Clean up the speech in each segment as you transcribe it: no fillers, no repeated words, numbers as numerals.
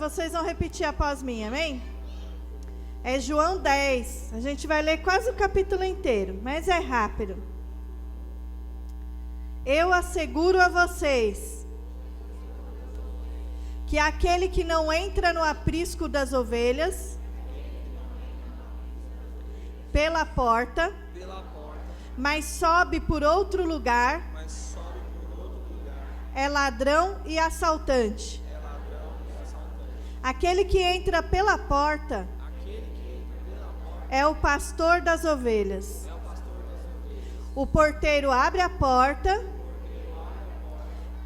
vocês vão repetir após mim, amém? É João 10. A gente vai ler quase o capítulo inteiro, mas é rápido. Eu asseguro a vocês que aquele que não entra no aprisco das ovelhas pela porta, mas sobe por outro lugar, é ladrão e assaltante. Aquele que entra pela porta é o pastor das ovelhas. O porteiro abre a porta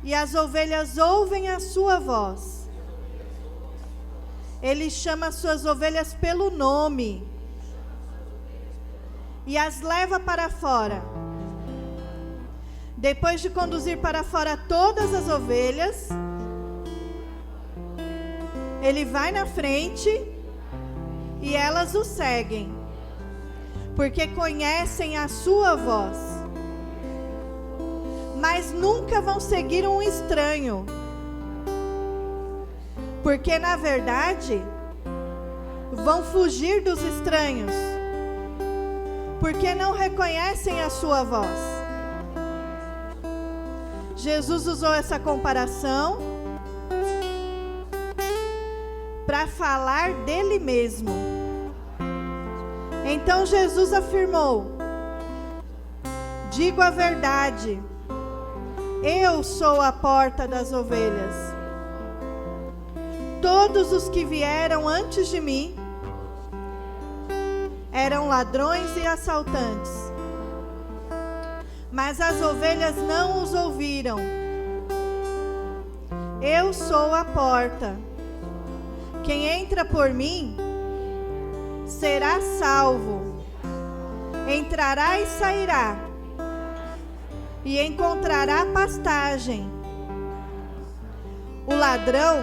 e as ovelhas ouvem a sua voz. Ele chama suas ovelhas pelo nome e as leva para fora. Depois de conduzir para fora todas as ovelhas, ele vai na frente e elas o seguem, porque conhecem a sua voz. Mas nunca vão seguir um estranho, porque na verdade vão fugir dos estranhos, porque não reconhecem a sua voz. Jesus usou essa comparação para falar dele mesmo. Então Jesus afirmou: digo a verdade, eu sou a porta das ovelhas. Todos os que vieram antes de mim eram ladrões e assaltantes, mas as ovelhas não os ouviram. Eu sou a porta. Quem entra por mim será salvo. Entrará e sairá, e encontrará pastagem. O ladrão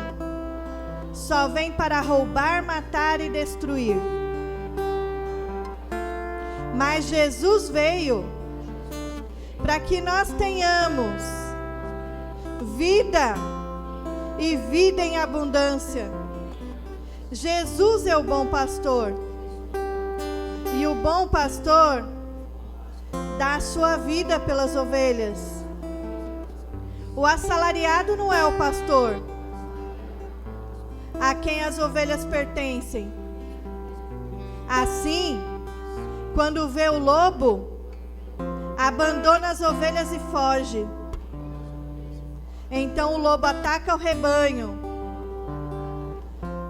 só vem para roubar, matar e destruir. Mas Jesus veio para que nós tenhamos vida e vida em abundância. Jesus é o bom pastor, e o bom pastor dá a sua vida pelas ovelhas. O assalariado não é o pastor a quem as ovelhas pertencem. Assim, quando vê o lobo, abandona as ovelhas e foge. Então o lobo ataca o rebanho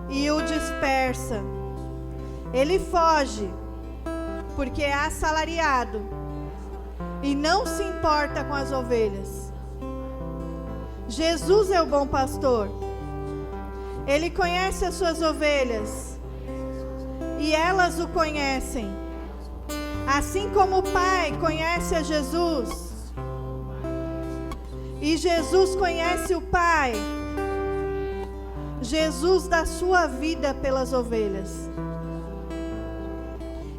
e o dispersa. Ele foge porque é assalariado e não se importa com as ovelhas. Jesus é o bom pastor. Ele conhece as suas ovelhas e elas o conhecem. Assim como o Pai conhece a Jesus e Jesus conhece o Pai, Jesus dá sua vida pelas ovelhas.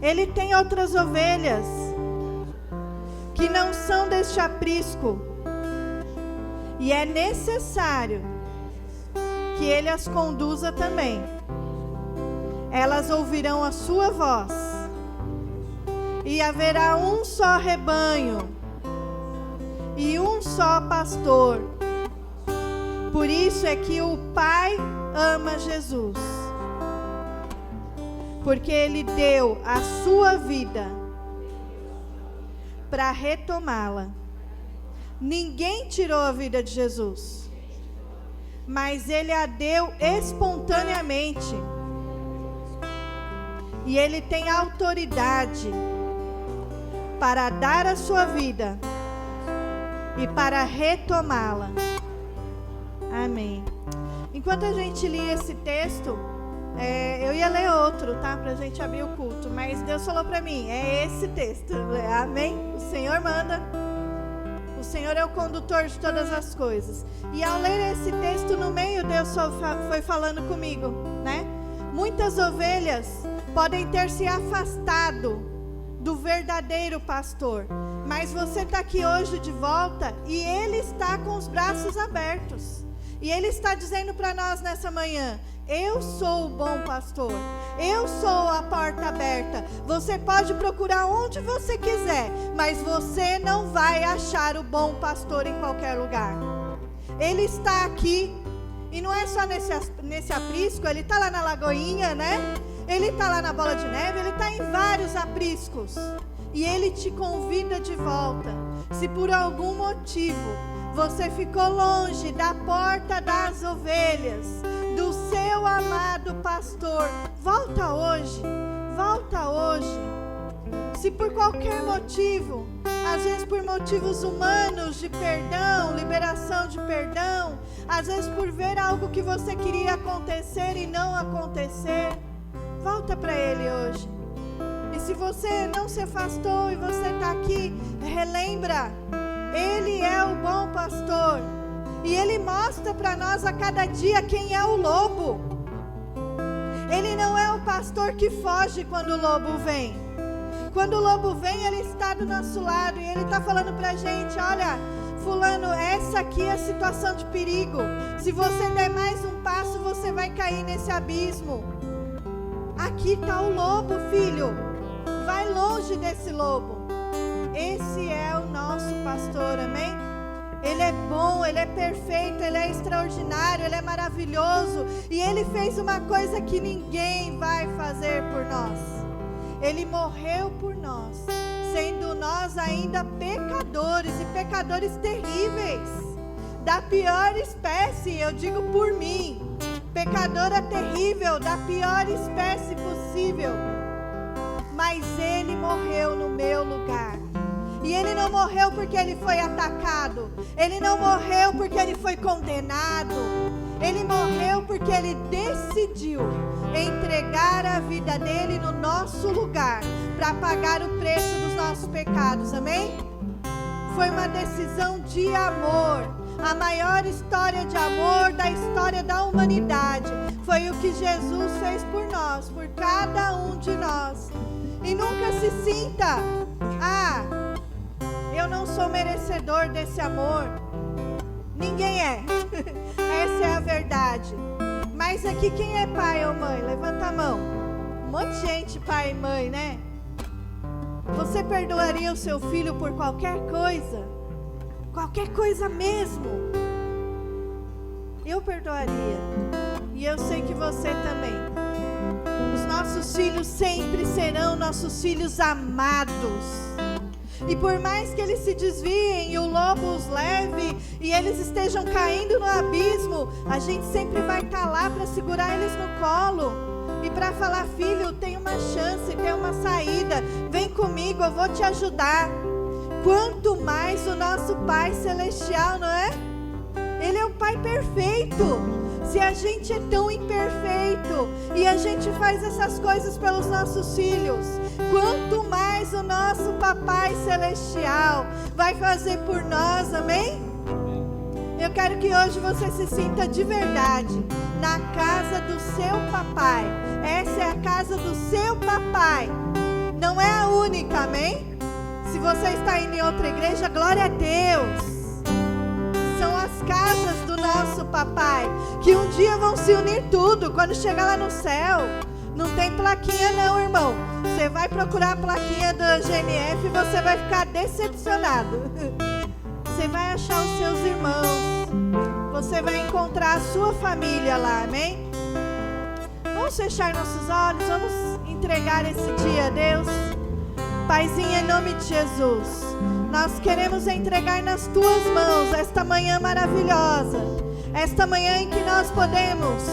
Ele tem outras ovelhas que não são deste aprisco, e é necessário que ele as conduza também. Elas ouvirão a sua voz, e haverá um só rebanho e um só pastor. Por isso é que o Pai ama Jesus, porque ele deu a sua vida para retomá-la. Ninguém tirou a vida de Jesus, mas ele a deu espontaneamente. E ele tem autoridade para dar a sua vida e para retomá-la. Amém. Enquanto a gente lia esse texto, eu ia ler outro, tá? Pra gente abrir o culto. Mas Deus falou pra mim, é esse texto. Amém? O Senhor manda. O Senhor é o condutor de todas as coisas. E ao ler esse texto, no meio, Deus só foi falando comigo, né? Muitas ovelhas podem ter se afastado do verdadeiro pastor, mas você está aqui hoje de volta e ele está com os braços abertos. E ele está dizendo para nós nessa manhã Eu sou o bom pastor. Eu sou a porta aberta. Você pode procurar onde você quiser, mas você não vai achar o bom pastor em qualquer lugar. Ele está aqui. E não é só nesse aprisco, ele está lá na Lagoinha, né? Ele está lá na Bola de Neve, ele está em vários apriscos. E ele te convida de volta. Se por algum motivo você ficou longe da porta das ovelhas, do seu amado pastor, volta hoje. Volta hoje. Se por qualquer motivo, às vezes por motivos humanos de perdão, liberação de perdão, às vezes por ver algo que você queria acontecer e não acontecer, volta para Ele hoje. E se você não se afastou e você está aqui, relembra, Ele é o bom pastor. E Ele mostra para nós a cada dia quem é o lobo. Ele não é o pastor que foge quando o lobo vem. Quando o lobo vem, Ele está do nosso lado. E Ele está falando para a gente, olha, fulano, essa aqui é a situação de perigo. Se você der mais um passo, você vai cair nesse abismo. Aqui está o lobo, filho. Vai longe desse lobo. Esse é o nosso pastor, amém? Ele é bom, Ele é perfeito, Ele é extraordinário, Ele é maravilhoso. E Ele fez uma coisa que ninguém vai fazer por nós. Ele morreu por nós, sendo nós ainda pecadores, e pecadores terríveis, da pior espécie, eu digo por mim, pecadora terrível, da pior espécie possível. Mas Ele morreu no meu lugar. E Ele não morreu porque Ele foi atacado. Ele não morreu porque Ele foi condenado. Ele morreu porque Ele decidiu entregar a vida dele no nosso lugar, para pagar o preço dos nossos pecados, amém? Foi uma decisão de amor. A maior história de amor da história da humanidade. Foi o que Jesus fez por nós, por cada um de nós. E nunca se sinta, eu não sou merecedor desse amor. Ninguém é. Essa é a verdade. Mas aqui quem é pai ou mãe? Levanta a mão. Um monte de gente, pai e mãe, né? Você perdoaria o seu filho por qualquer coisa? Qualquer coisa mesmo? Eu perdoaria. E eu sei que você também. Os nossos filhos sempre serão nossos filhos amados. E por mais que eles se desviem e o lobo os leve e eles estejam caindo no abismo, a gente sempre vai estar lá para segurar eles no colo e para falar, filho, tem uma chance, tem uma saída, vem comigo, eu vou te ajudar. Quanto mais o nosso Pai Celestial, não é? Ele é o Pai perfeito. Se a gente é tão imperfeito e a gente faz essas coisas pelos nossos filhos, quanto mais o nosso Papai Celestial vai fazer por nós, amém? Eu quero que hoje você se sinta de verdade na casa do seu papai. Essa é a casa do seu papai. Não é a única, amém? Se você está indo em outra igreja, glória a Deus. São as casas do nosso papai, que um dia vão se unir tudo, quando chegar lá no céu. Não tem plaquinha não, irmão. Você vai procurar a plaquinha da GNF e você vai ficar decepcionado. Você vai achar os seus irmãos. Você vai encontrar a sua família lá, amém? Vamos fechar nossos olhos, vamos entregar esse dia a Deus. Paizinho, em nome de Jesus, nós queremos entregar nas tuas mãos esta manhã maravilhosa, esta manhã em que nós podemos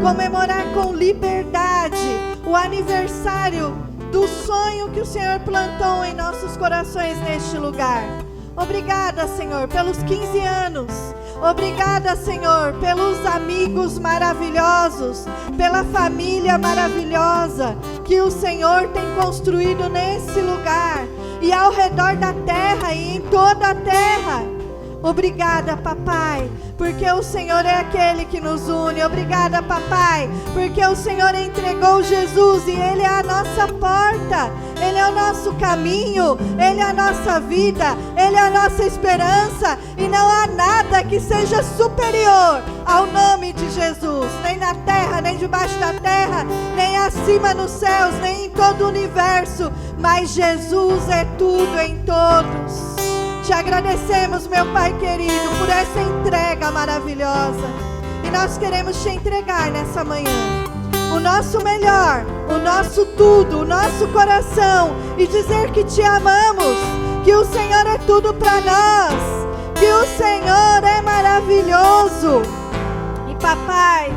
comemorar com liberdade o aniversário do sonho que o Senhor plantou em nossos corações neste lugar. Obrigada, Senhor, pelos 15 anos. Obrigada, Senhor, pelos amigos maravilhosos, pela família maravilhosa que o Senhor tem construído nesse lugar e ao redor da terra e em toda a terra. Obrigada, papai, porque o Senhor é aquele que nos une. Obrigada, papai, porque o Senhor entregou Jesus e Ele é a nossa porta, Ele é o nosso caminho, Ele é a nossa vida, Ele é a nossa esperança, e não há nada que seja superior ao nome de Jesus, nem na terra, nem debaixo da terra, nem acima nos céus, nem em todo o universo, mas Jesus é tudo em todos. Te agradecemos, meu Pai querido, por essa entrega maravilhosa, e nós queremos te entregar nessa manhã o nosso melhor, o nosso tudo, o nosso coração, e dizer que te amamos, que o Senhor é tudo para nós, que o Senhor é maravilhoso. E papai,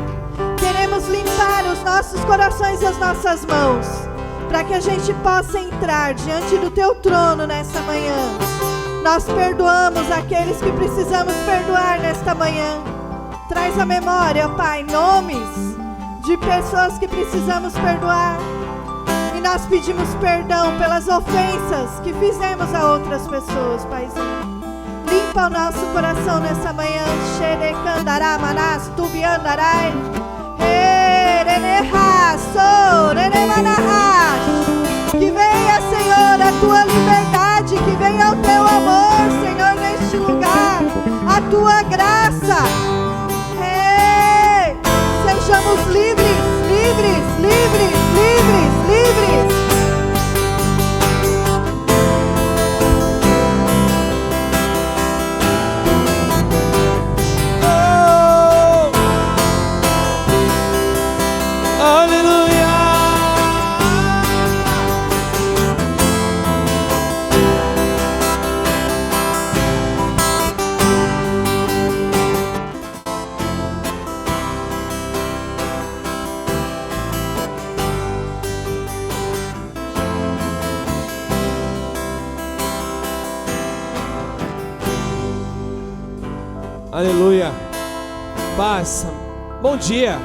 queremos limpar os nossos corações e as nossas mãos, para que a gente possa entrar diante do teu trono nessa manhã. Nós perdoamos aqueles que precisamos perdoar nesta manhã. Traz à memória, Pai, nomes de pessoas que precisamos perdoar. E nós pedimos perdão pelas ofensas que fizemos a outras pessoas, Paizinho. Limpa o nosso coração nessa manhã. Xerecandará, manás, tubiandarai. Que venha, Senhor, a tua liberdade, que venha o teu amor, Senhor, neste lugar, a tua graça. Sejamos livres, livres, livres, livres, livres. Aleluia. Paz. Bom dia.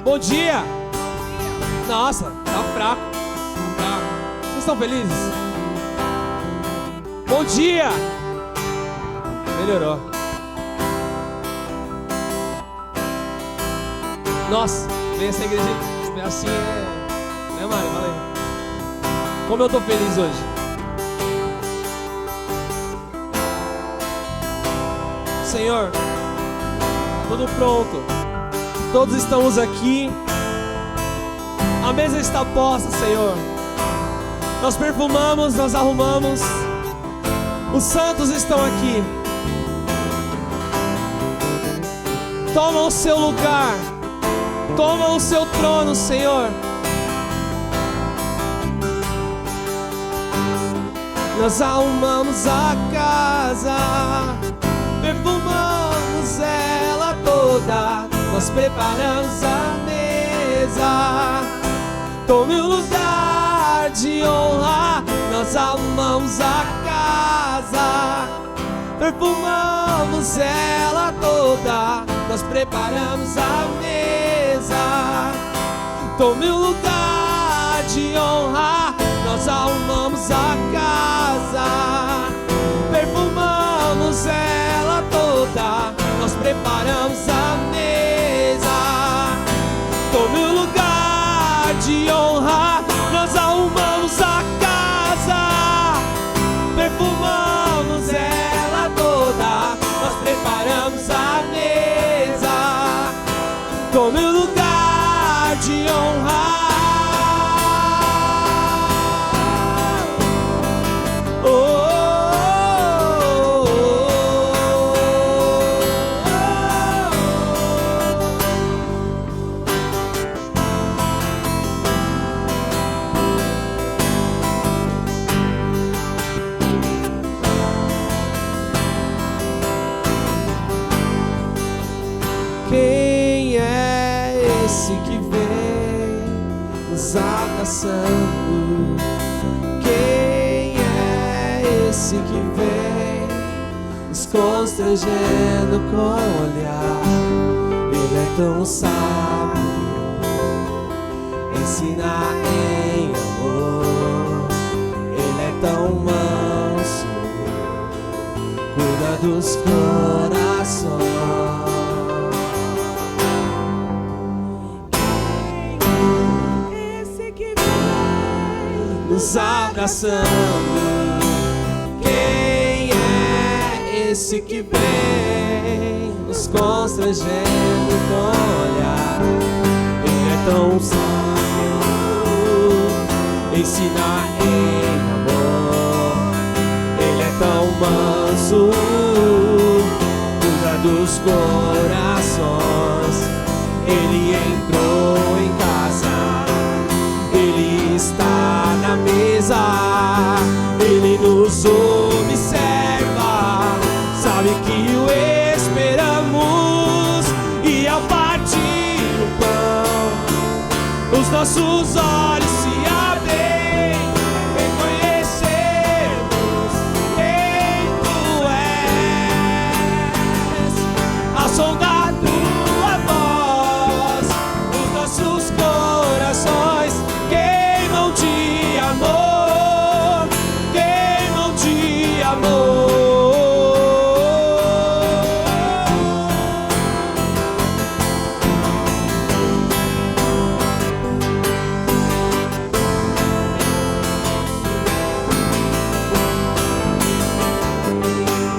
Bom dia. Nossa, tá fraco. Vocês estão felizes? Bom dia. Melhorou. Nossa, vem essa igreja assim né, Mário? Fala aí. Como eu tô feliz hoje. Senhor, tudo pronto, todos estamos aqui, a mesa está posta, Senhor, nós perfumamos, nós arrumamos, os santos estão aqui, toma o seu lugar, toma o seu trono, Senhor. Nós arrumamos a casa, perfumamos ela toda, nós preparamos a mesa. Tome o lugar de honra, nós arrumamos a casa, perfumamos ela toda, nós preparamos a mesa. Tome o lugar de honra, nós arrumamos a casa, perfumamos ela toda, nós preparamos a mesa. Tome o lugar de honra, nós arrumamos a casa, perfumamos ela toda, nós preparamos a mesa. Tome o lugar de honra. Quem é esse que vem nos abraçando? Quem é esse que vem nos constrangendo com o olhar? Ele é tão sábio, ensina em amor. Ele é tão manso, cuida dos corações. Nos abraçando. Quem é esse que vem nos constrangendo com olhar. Ele é tão sábio, ensina em amor. Ele é tão manso, cuida dos corações. Ele entrou em casa, ele está na mesa, ele nos observa, sabe que o esperamos, e ao partir o pão, os nossos olhos se abrem, reconhecemos quem tu és, ao som da tua voz, os nossos corações queimam de amor, queimam de amor.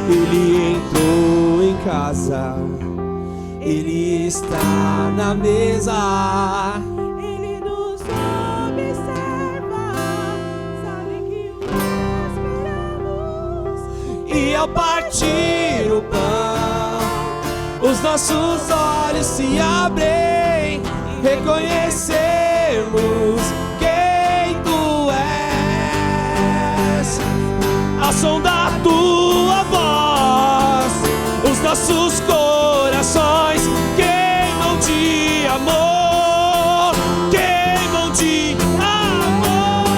Ele entrou em casa, ele está na mesa. Ele nos observa, sabe que o esperamos. E ao partir o pão, os nossos olhos se abrem, reconhecemos quem tu és, ao som da tua voz, os nossos corações queimam de amor, queimam de amor.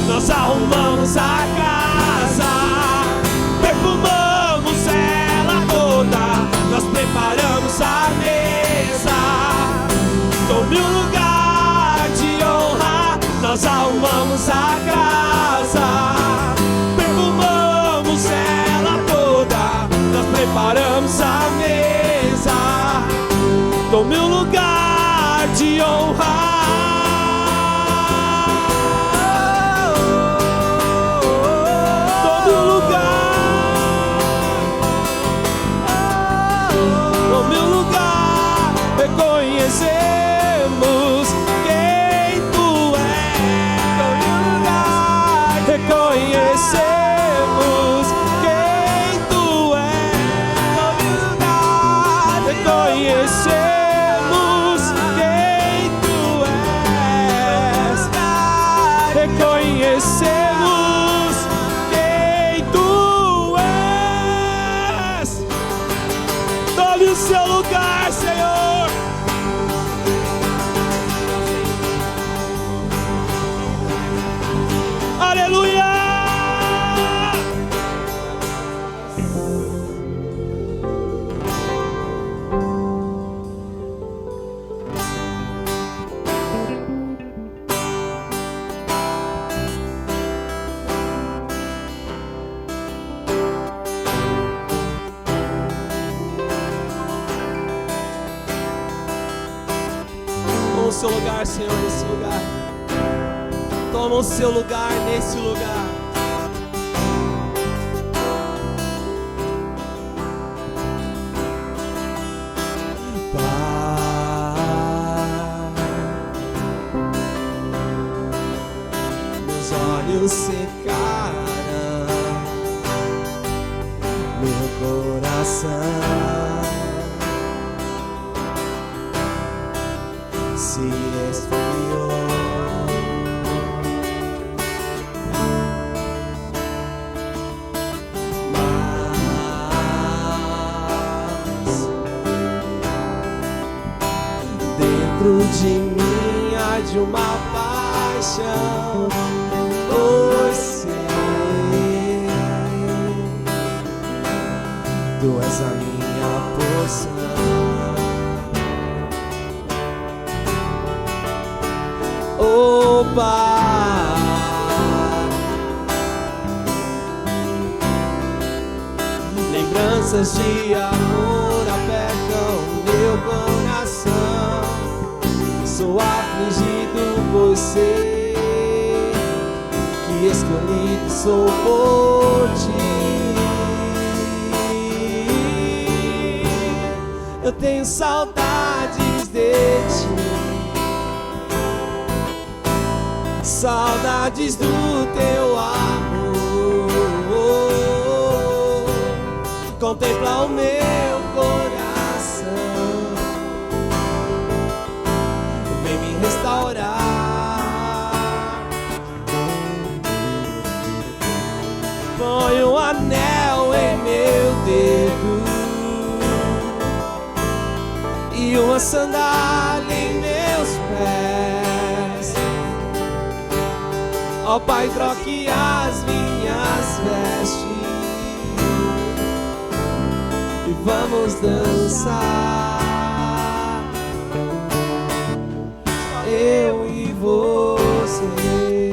Nós arrumamos a casa, perfumamos ela toda, nós preparamos a mesa, tome um lugar de honra. Nós arrumamos a casa, perfumamos ela toda, nós preparamos a mesa, tome um lugar de honra. Reconhecemos quem tu és, reconhecemos quem tu és, reconhecemos quem tu és, reconhecemos quem tu és. Tome o seu lugar, Senhor. Aleluia! Toma o seu lugar, Senhor, nesse lugar. Toma o seu lugar nesse lugar. Pai, meus olhos secaram, meu coração se esfriou. Dentro de mim há de uma paixão por ser, tu és a minha porção. Oh Pai, lembranças de amor apertam meu coração. Sou afligido por ser que escolhido sou por ti. Eu tenho saudades de ti, saudades do teu amor. Contempla o meu coração, vem me restaurar. Põe um anel em meu dedo e uma sandália em meus pés. Ó Pai, troque as minhas vestes e vamos dançar, eu e você.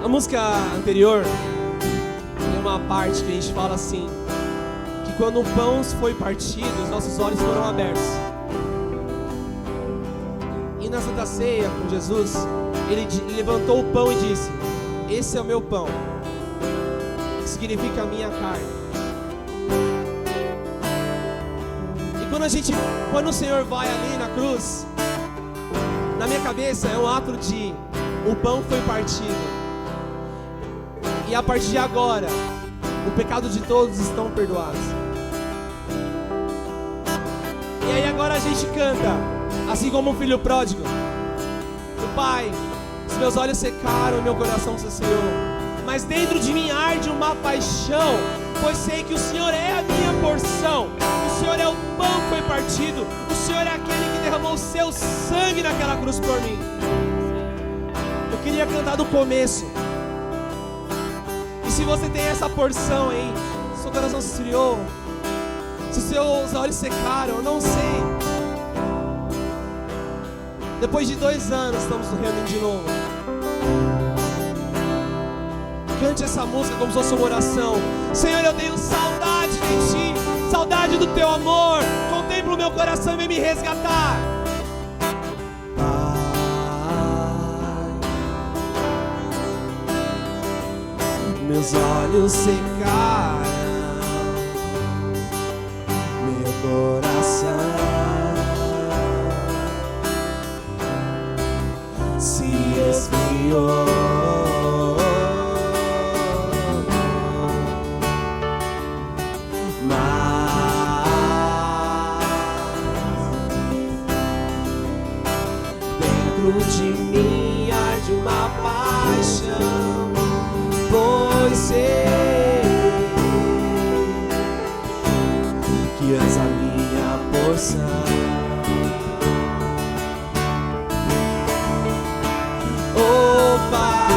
A música anterior tem uma parte que a gente fala assim, que quando o pão foi partido, os nossos olhos foram abertos. E na Santa Ceia com Jesus, ele levantou o pão e disse: esse é o meu pão, que significa a minha carne. E quando o Senhor vai ali na cruz, na minha cabeça é um ato de o pão foi partido. E a partir de agora, o pecado de todos estão perdoados. E aí agora a gente canta, assim como um filho pródigo: o Pai, os meus olhos secaram, meu coração saciou, mas dentro de mim arde uma paixão, pois sei que o Senhor é a minha porção. O Senhor é o pão que foi partido, o Senhor é aquele que derramou o seu sangue naquela cruz por mim. Eu queria cantar do começo. Se você tem essa porção aí, seu coração se esfriou, se seus olhos secaram, eu não sei. Depois de 2 anos estamos nos reunindo de novo. Cante essa música como se fosse uma oração. Senhor, eu tenho saudade de ti, saudade do teu amor. Contempla o meu coração e vem me resgatar. Meus olhos secaram, meu coração se esfriou. Mas dentro de mim arde uma paixão, pois sei que és a minha porção. Oh Pai,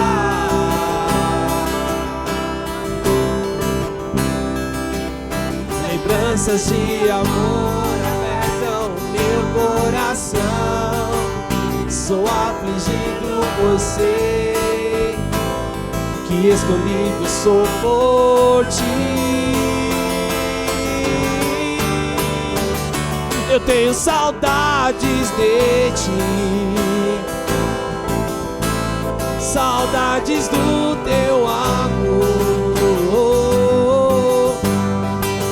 lembranças de amor apertam meu coração. Sou afligido por sei que escolhido sou por ti. Eu tenho saudades de ti, saudades do teu amor.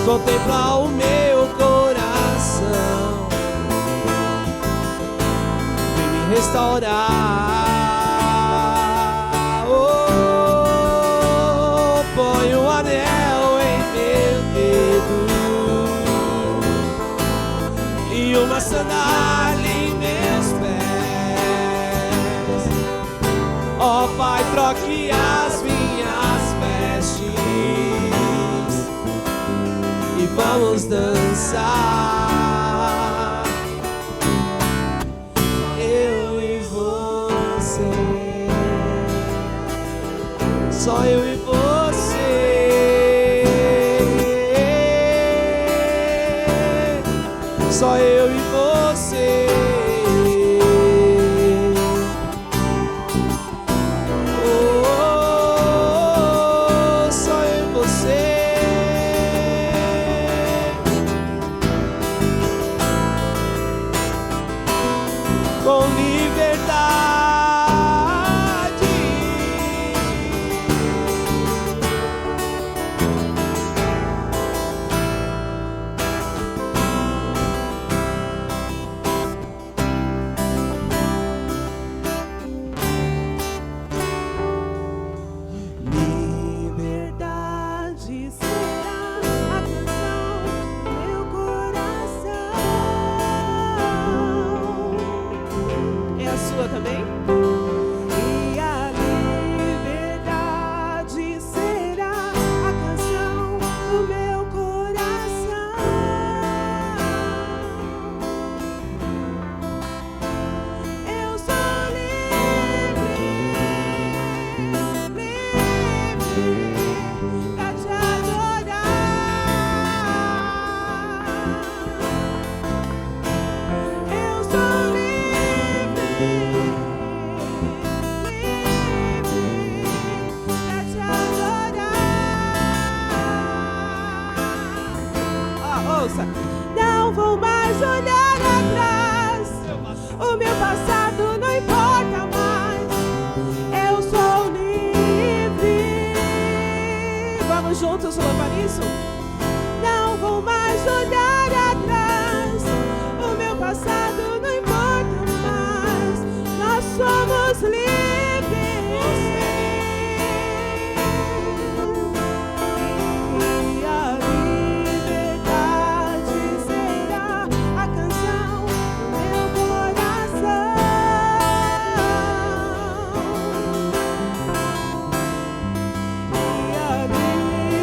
Contempla o meu coração, vem me restaurar. Põe um anel em meu dedo e uma sandália em meus pés. Ó Pai, troque as minhas vestes e vamos dançar, eu e você, só eu e você. Só eu e você. Oh, só eu e você. Com liberdade ouça. Não vou mais olhar atrás. O meu passado não importa mais. Eu sou livre. Vamos juntos louvar isso? Não vou mais olhar atrás. O meu passado não importa mais. Nós somos livres. E a liberdade será a canção do meu coração. E a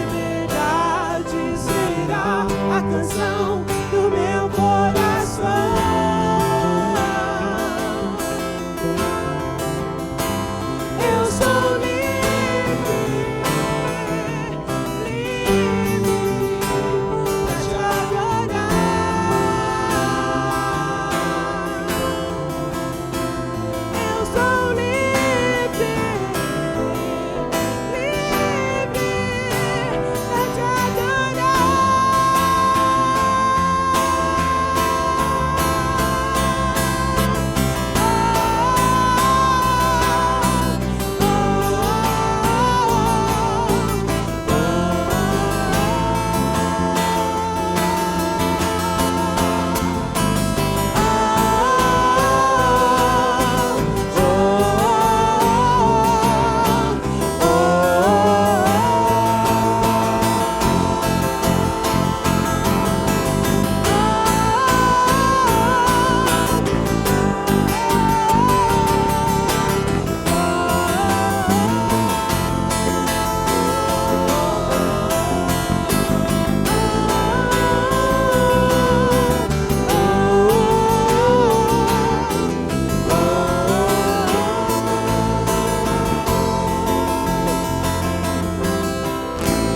liberdade será a canção do meu coração. Eu sou livre, livre pra te adorar. Eu sou livre, livre pra te adorar.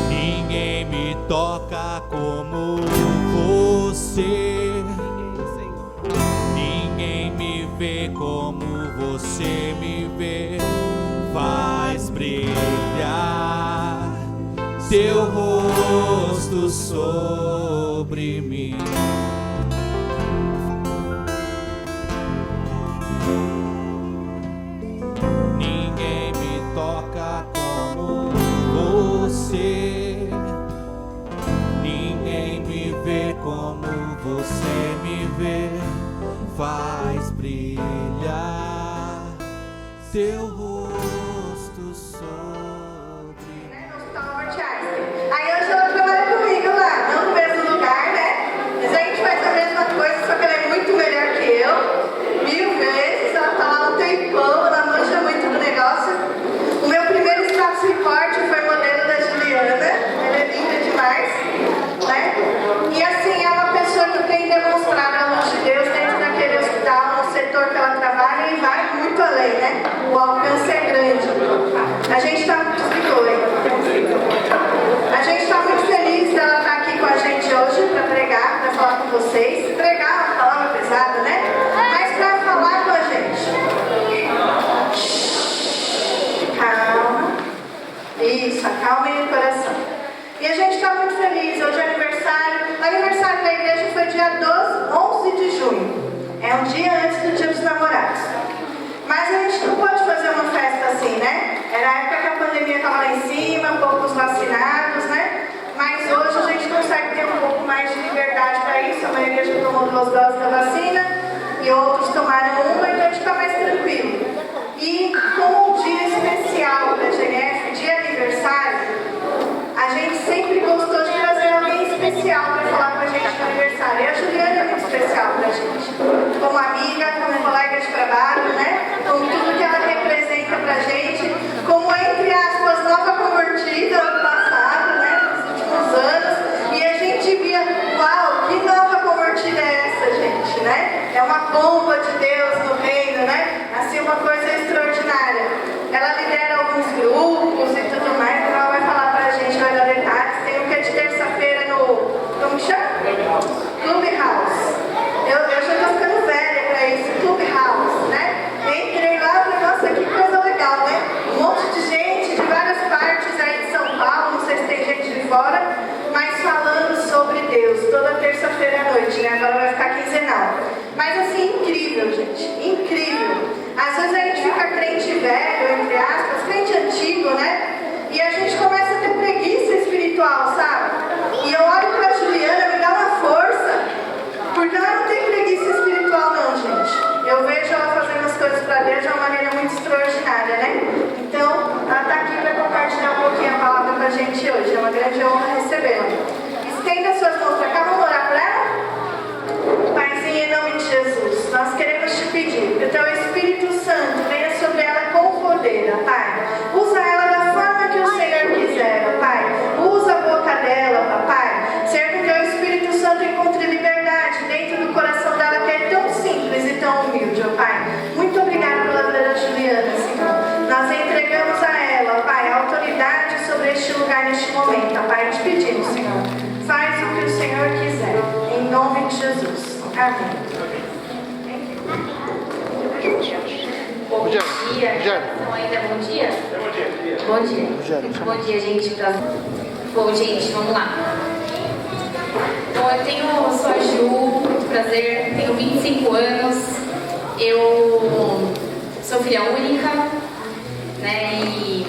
Ninguém me toca como você. Ninguém me vê como você me vê. Faz brilhar teu rosto sobre mim. Ninguém me toca como você. Ninguém me vê como você me vê. Faz brilhar teu rosto sobre mim. Aí hoje ela trabalha comigo lá, não no mesmo lugar, né? Mas a gente faz a mesma coisa, só que ela é muito melhor que eu, 1000 vezes. Ela tá lá um tempão, ela manja muito do negócio. O meu primeiro status report foi modelo da Juliana, ela é linda demais, né? E assim, é uma pessoa que tem demonstrado a luz de Deus dentro daquele hospital, no setor que ela trabalha, e vai muito além, né? O alcance é grande. A gente tá muito A gente está muito feliz dela estar aqui com a gente hoje para pregar, para falar com vocês. Pregar é uma palavra pesada, né? Mas para falar com a gente. Calma. Isso, acalmem o coração. E a gente está muito feliz. Hoje é aniversário. O aniversário da igreja foi dia 11 de junho. É um dia antes do Dia dos Namorados. Mas a gente não pode fazer uma festa assim, né? Era a época que a pandemia estava lá em cima, poucos vacinados, né? Mas hoje a gente consegue ter um pouco mais de liberdade para isso. A maioria já tomou 2 doses da vacina e outros tomaram uma, então a gente está mais tranquilo. E como um dia especial para a GNF, dia aniversário, a gente sempre gostou de trazer alguém especial para falar com a gente no aniversário. E a Juliana é muito especial para a gente. Como amiga, como colega de trabalho, né? Com tudo que ela representa para a gente. Como, entre aspas, nova convertida ano passado, né? Nos últimos anos. E a gente via, uau, que nova convertida é essa, gente, né? É uma bomba de Deus no reino, né? Assim, uma coisa extraordinária. Ela lidera alguns grupos e tudo mais, então ela vai falar pra gente, vai dar detalhes. Tem um que é de terça-feira no, como chama? Clubhouse. Eu já tô ficando velha pra isso, Clubhouse, né? Entrei lá e falei, nossa, que coisa legal, né? Um monte de gente de várias partes aí de São Paulo, não sei se tem gente de fora, mas falando sobre Deus, toda terça-feira à noite, né? Agora vai ficar quinzenal. Mas assim, incrível, gente, incrível. Às vezes a gente fica crente velho, entre aspas, crente antigo, né? E a gente começa a ter preguiça espiritual, sabe? E eu olho pra Juliana, me dá uma força, porque ela não tem preguiça espiritual não, gente. Eu vejo ela fazendo as coisas pra Deus de uma maneira muito extraordinária, né? Então, ela tá aqui pra compartilhar um pouquinho a palavra com a gente hoje. É uma grande honra recebê-la. Estenda suas mãos pra cá, vamos orar por ela? Paizinho, em nome de Jesus, nós queremos te pedir que o teu Espírito Santo venha sobre ela com poder, Pai. Usa ela da forma que o Senhor quiser, Pai. Usa a boca dela, Papai. Serve que o teu Espírito Santo encontre liberdade dentro do coração dela, que é tão simples e tão humilde, Pai. Muito obrigada pela vida da Juliana, Senhor. Nós entregamos a ela, Pai, a autoridade sobre este lugar neste momento, Pai. Te pedimos, Senhor. Faz o que o Senhor quiser. Em nome de Jesus. Amém. Bom dia. Então, ainda bom dia? Bom dia. Bom dia, gente. Bom, gente, vamos lá. Bom, eu sou a Ju, muito prazer, tenho 25 anos. Eu sou filha única, né? E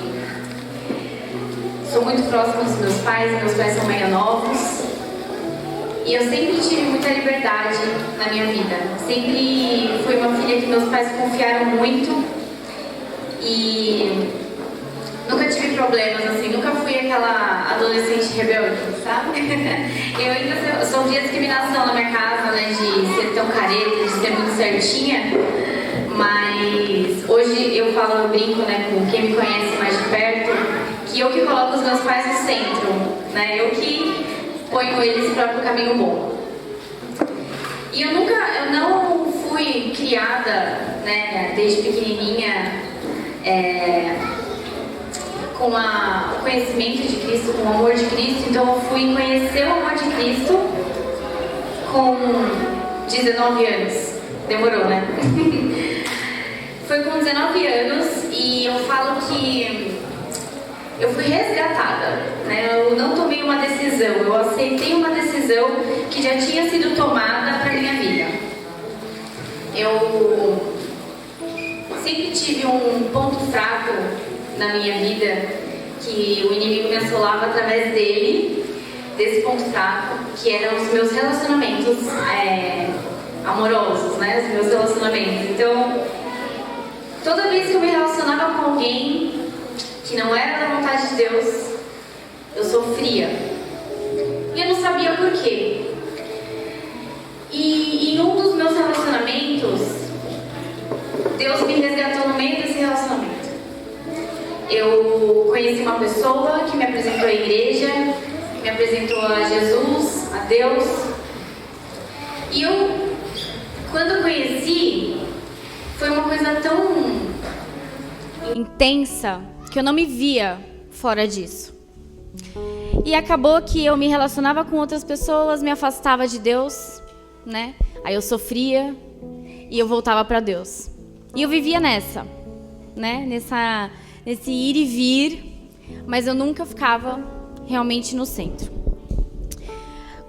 sou muito próxima dos meus pais são meio novos. E eu sempre tive muita liberdade na minha vida. Sempre fui uma filha que meus pais confiaram muito. E nunca tive problemas, assim. Nunca fui aquela adolescente rebelde, sabe? Eu ainda sofria discriminação na minha casa, né? De ser tão careta, de ser muito certinha. Mas hoje eu falo, eu brinco, né? Com quem me conhece mais de perto, que eu que coloco os meus pais no centro, né? Eu que ponho eles para o caminho bom. E eu não fui criada, né, desde pequenininha, com o conhecimento de Cristo, com o amor de Cristo. Então eu fui conhecer o amor de Cristo com 19 anos. Demorou, né? Foi com 19 anos e eu falo que eu fui resgatada, né? Eu não tomei uma decisão, eu aceitei uma decisão que já tinha sido tomada para minha vida. Eu sempre tive um ponto fraco na minha vida, que o inimigo me assolava através desse ponto fraco, que eram os meus relacionamentos amorosos, né? Os meus relacionamentos. Então, toda vez que eu me relacionava com alguém que não era da vontade de Deus, eu sofria. E eu não sabia por quê. E em um dos meus relacionamentos, Deus me resgatou no meio desse relacionamento. Eu conheci uma pessoa que me apresentou à igreja, me apresentou a Jesus, a Deus. E quando eu conheci, foi uma coisa tão intensa que eu não me via fora disso. E acabou que eu me relacionava com outras pessoas, me afastava de Deus, né? Aí eu sofria e eu voltava para Deus. E eu vivia nessa, né? Nesse ir e vir, mas eu nunca ficava realmente no centro.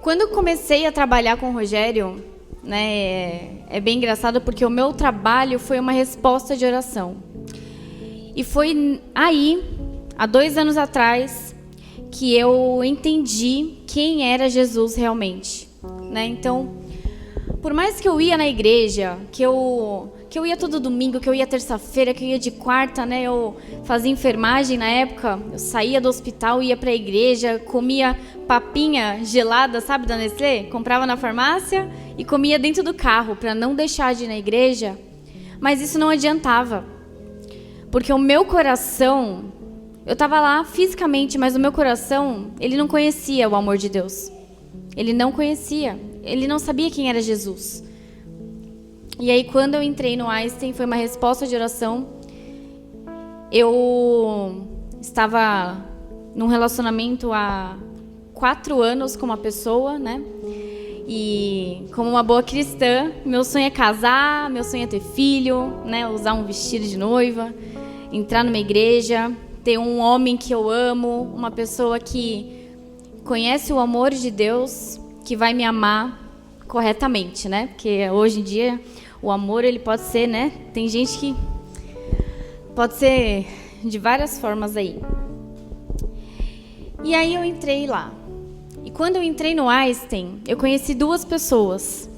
Quando eu comecei a trabalhar com o Rogério, né, é bem engraçado porque o meu trabalho foi uma resposta de oração. E foi aí, há 2 anos atrás, que eu entendi quem era Jesus realmente, né? Então, por mais que eu ia na igreja, que eu ia todo domingo, que eu ia terça-feira, que eu ia de quarta, né? Eu fazia enfermagem na época, eu saía do hospital, ia para a igreja, comia papinha gelada, sabe, da Nestlé? Comprava na farmácia e comia dentro do carro para não deixar de ir na igreja. Mas isso não adiantava. Porque o meu coração, eu estava lá fisicamente, mas o meu coração, ele não conhecia o amor de Deus. Ele não conhecia. Ele não sabia quem era Jesus. E aí, quando eu entrei no Einstein, foi uma resposta de oração. Eu estava num relacionamento há 4 anos com uma pessoa, né? E como uma boa cristã, meu sonho é casar, meu sonho é ter filho, né? Usar um vestido de noiva, entrar numa igreja, ter um homem que eu amo, uma pessoa que conhece o amor de Deus que vai me amar corretamente, né? Porque hoje em dia o amor, ele pode ser, né? Tem gente que pode ser de várias formas aí. E aí eu entrei lá. E quando eu entrei no Einstein, eu conheci duas pessoas.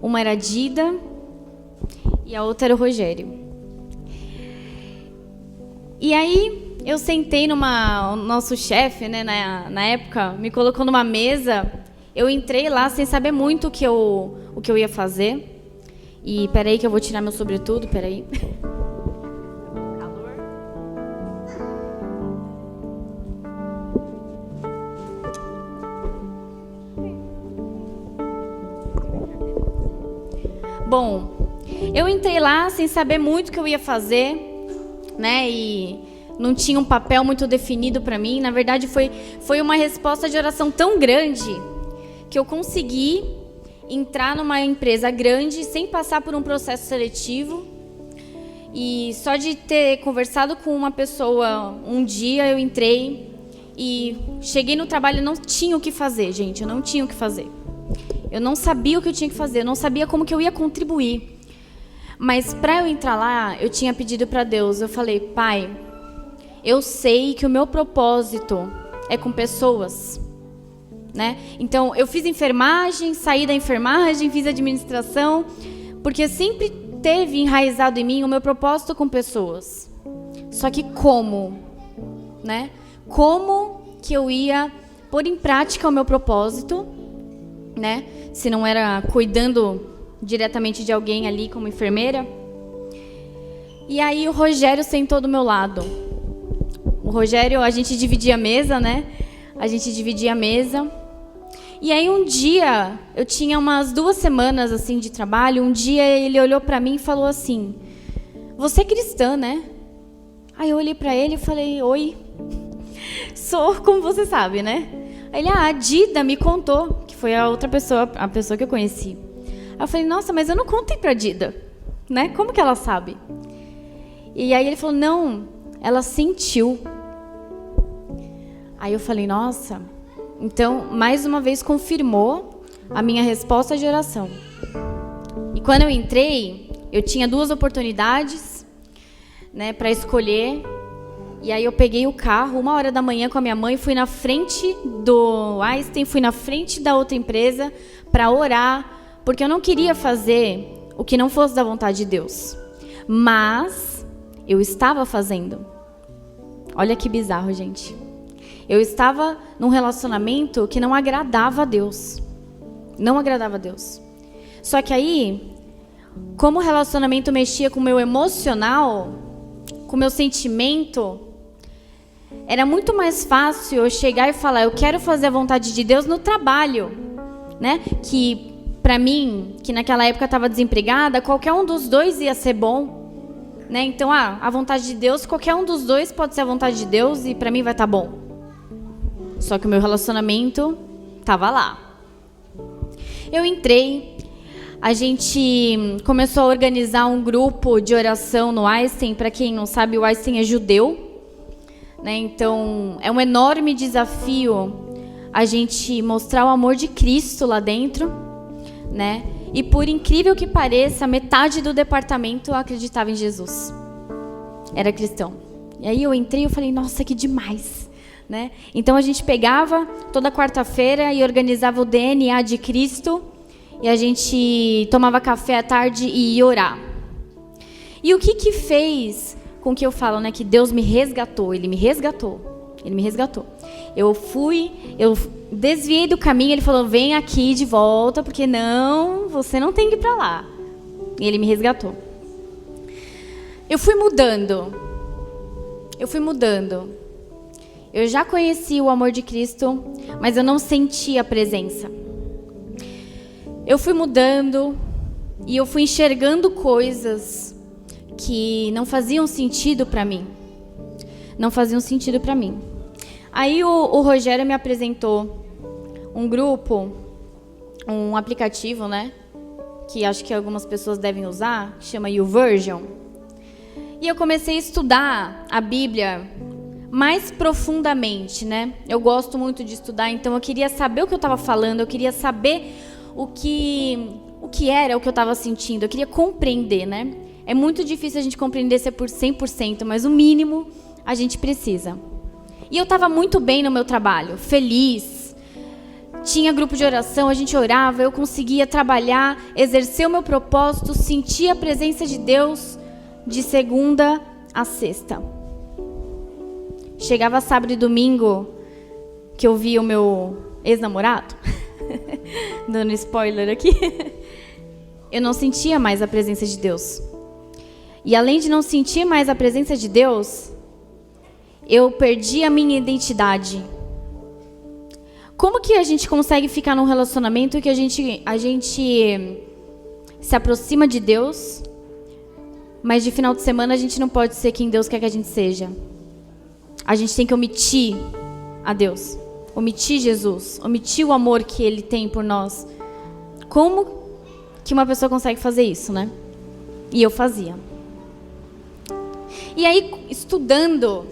Uma era a Dida e a outra era o Rogério. E aí eu sentei o nosso chefe, né, na época, me colocou numa mesa. Eu entrei lá sem saber muito o que eu ia fazer. E peraí que eu vou tirar meu sobretudo, peraí. Bom, eu entrei lá sem saber muito o que eu ia fazer, né? E não tinha um papel muito definido para mim. Na verdade, foi uma resposta de oração tão grande que eu consegui entrar numa empresa grande sem passar por um processo seletivo. E só de ter conversado com uma pessoa um dia, eu entrei e cheguei no trabalho e não tinha o que fazer, gente. Eu não tinha o que fazer. Eu não sabia o que eu tinha que fazer, eu não sabia como que eu ia contribuir. Mas para eu entrar lá, eu tinha pedido para Deus. Eu falei: Pai, eu sei que o meu propósito é com pessoas, né? Então, eu fiz enfermagem, saí da enfermagem, fiz administração, porque sempre teve enraizado em mim o meu propósito com pessoas. Só que como, né? Como que eu ia pôr em prática o meu propósito, né? Se não era cuidando diretamente de alguém ali como enfermeira. E aí o Rogério sentou do meu lado. O Rogério, a gente dividia a mesa, né? A gente dividia a mesa. E aí um dia, eu tinha umas 2 semanas assim de trabalho, um dia ele olhou para mim e falou assim: você é cristã, né? Aí eu olhei para ele e falei: oi, sou, como você sabe, né? Aí ele: a Dida me contou, que foi a outra pessoa, a pessoa que eu conheci. Aí eu falei: nossa, mas eu não contei pra Dida, né? Como que ela sabe? E aí ele falou: não, ela sentiu. Aí eu falei: nossa, então mais uma vez confirmou a minha resposta de oração. E quando eu entrei, eu tinha 2 oportunidades, né, para escolher. E aí eu peguei o carro 1h da manhã com a minha mãe, fui na frente do Einstein, fui na frente da outra empresa para orar, porque eu não queria fazer o que não fosse da vontade de Deus. Mas eu estava fazendo. Olha que bizarro, gente. Eu estava num relacionamento que não agradava a Deus. Não agradava a Deus. Só que aí, como o relacionamento mexia com o meu emocional, com o meu sentimento, era muito mais fácil eu chegar e falar: eu quero fazer a vontade de Deus no trabalho, né? Que para mim, que naquela época estava desempregada, qualquer um dos dois ia ser bom, né? Então, a vontade de Deus, qualquer um dos dois pode ser a vontade de Deus e para mim vai estar bom. Só que o meu relacionamento estava lá. Eu entrei, a gente começou a organizar um grupo de oração no Einstein. Para quem não sabe, o Einstein é judeu, né? Então, é um enorme desafio a gente mostrar o amor de Cristo lá dentro, né? E por incrível que pareça, metade do departamento acreditava em Jesus. Era cristão. E aí eu entrei e falei: nossa, que demais, né? Então a gente pegava toda quarta-feira e organizava o DNA de Cristo. E a gente tomava café à tarde e ia orar. E o que fez com que eu falo, né, que Deus me resgatou? Ele me resgatou. Ele me resgatou. Eu desviei do caminho, ele falou: vem aqui de volta, porque não, você não tem que ir para lá. E ele me resgatou. Eu fui mudando. Eu já conheci o amor de Cristo, mas eu não sentia a presença. Eu fui mudando e eu fui enxergando coisas que não faziam sentido para mim. Não faziam sentido para mim. Aí o Rogério me apresentou um grupo, um aplicativo, né? Que acho que algumas pessoas devem usar, que chama YouVersion. E eu comecei a estudar a Bíblia mais profundamente, né? Eu gosto muito de estudar, então eu queria saber o que eu estava falando, eu queria saber o que era o que eu estava sentindo, eu queria compreender, né? É muito difícil a gente compreender se é por 100%, mas o mínimo a gente precisa. E eu estava muito bem no meu trabalho, feliz. Tinha grupo de oração, a gente orava, eu conseguia trabalhar, exercer o meu propósito, sentir a presença de Deus de segunda a sexta. Chegava sábado e domingo, que eu via o meu ex-namorado, dando spoiler aqui, eu não sentia mais a presença de Deus. E além de não sentir mais a presença de Deus, eu perdi a minha identidade. Como que a gente consegue ficar num relacionamento que a gente se aproxima de Deus, mas de final de semana a gente não pode ser quem Deus quer que a gente seja? A gente tem que omitir a Deus, omitir Jesus, omitir o amor que Ele tem por nós. Como que uma pessoa consegue fazer isso, né? E eu fazia. E aí, estudando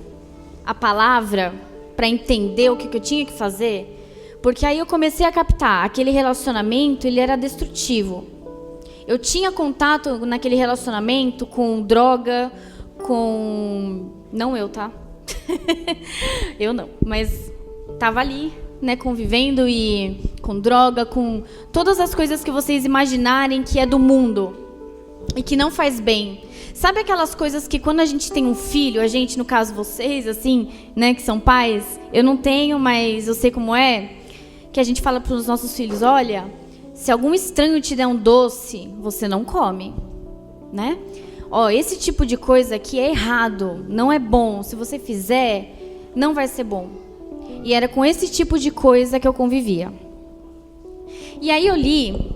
a palavra para entender o que eu tinha que fazer, porque aí eu comecei a captar, aquele relacionamento, ele era destrutivo. Eu tinha contato naquele relacionamento com droga, com... Não eu, tá? Eu não, mas tava ali, né, convivendo e com droga, com todas as coisas que vocês imaginarem que é do mundo e que não faz bem. Sabe aquelas coisas que quando a gente tem um filho, a gente, no caso vocês, assim, né, que são pais, eu não tenho, mas eu sei como é, que a gente fala para os nossos filhos, olha, se algum estranho te der um doce, você não come, né? Ó, esse tipo de coisa aqui é errado, não é bom. Se você fizer, não vai ser bom. E era com esse tipo de coisa que eu convivia. E aí eu li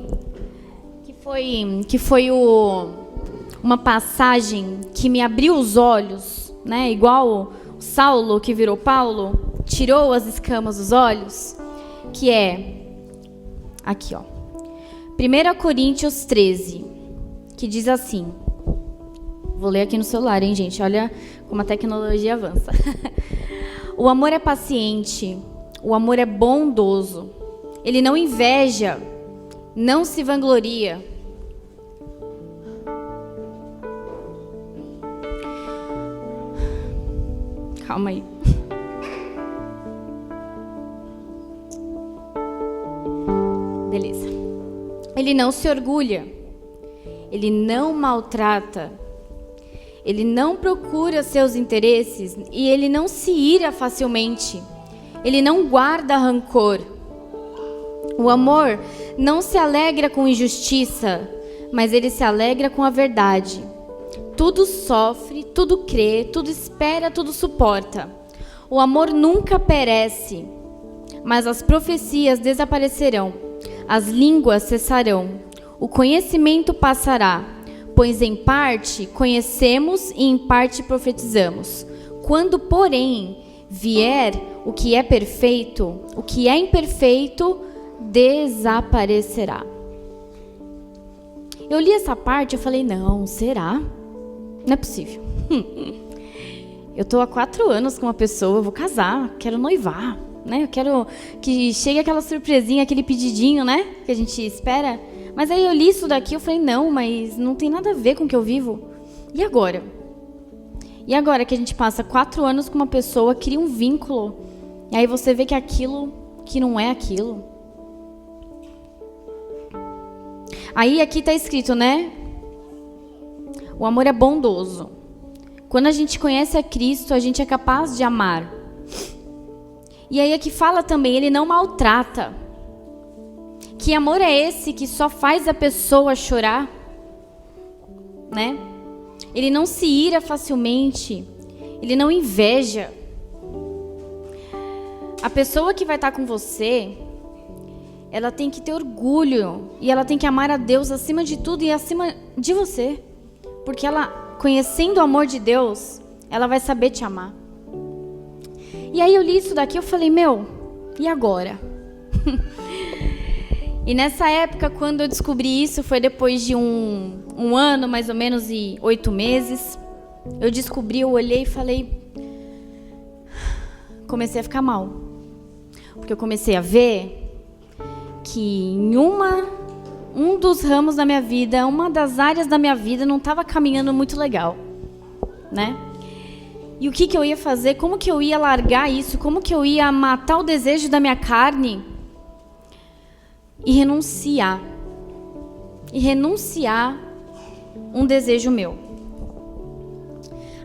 que foi uma passagem que me abriu os olhos, né? Igual o Saulo que virou Paulo, tirou as escamas dos olhos, que é aqui, ó. 1 Coríntios 13, que diz assim. Vou ler aqui no celular, hein, gente? Olha como a tecnologia avança. O amor é paciente, o amor é bondoso. Ele não inveja, não se vangloria. Calma aí. Beleza. Ele não se orgulha. Ele não maltrata. Ele não procura seus interesses e ele não se ira facilmente. Ele não guarda rancor. O amor não se alegra com injustiça, mas ele se alegra com a verdade. Tudo sofre, tudo crê, tudo espera, tudo suporta. O amor nunca perece, mas as profecias desaparecerão, as línguas cessarão, o conhecimento passará. Pois em parte conhecemos e em parte profetizamos. Quando, porém, vier o que é perfeito, o que é imperfeito desaparecerá. Eu li essa parte e falei, não, será? Não é possível. Eu estou há 4 anos com uma pessoa, eu vou casar, quero noivar, né? Eu quero que chegue aquela surpresinha, aquele pedidinho, né? Que a gente espera. Mas aí eu li isso daqui, eu falei, não, mas não tem nada a ver com o que eu vivo. E agora? E agora que a gente passa 4 anos com uma pessoa, cria um vínculo, e aí você vê que aquilo que não é aquilo. Aí aqui está escrito, né? O amor é bondoso. Quando a gente conhece a Cristo, a gente é capaz de amar. E aí aqui fala também, ele não maltrata. Que amor é esse que só faz a pessoa chorar, né? Ele não se ira facilmente, ele não inveja. A pessoa que vai estar com você, ela tem que ter orgulho e ela tem que amar a Deus acima de tudo e acima de você. Porque ela, conhecendo o amor de Deus, ela vai saber te amar. E aí eu li isso daqui e eu falei, meu, e agora? E nessa época, quando eu descobri isso, foi depois de um ano, mais ou menos, e 8 meses. Eu descobri, eu olhei e falei, comecei a ficar mal. Porque eu comecei a ver que em um dos ramos da minha vida, uma das áreas da minha vida não estava caminhando muito legal, né? E o que eu ia fazer? Como que eu ia largar isso? Como que eu ia matar o desejo da minha carne e renunciar? E renunciar um desejo meu.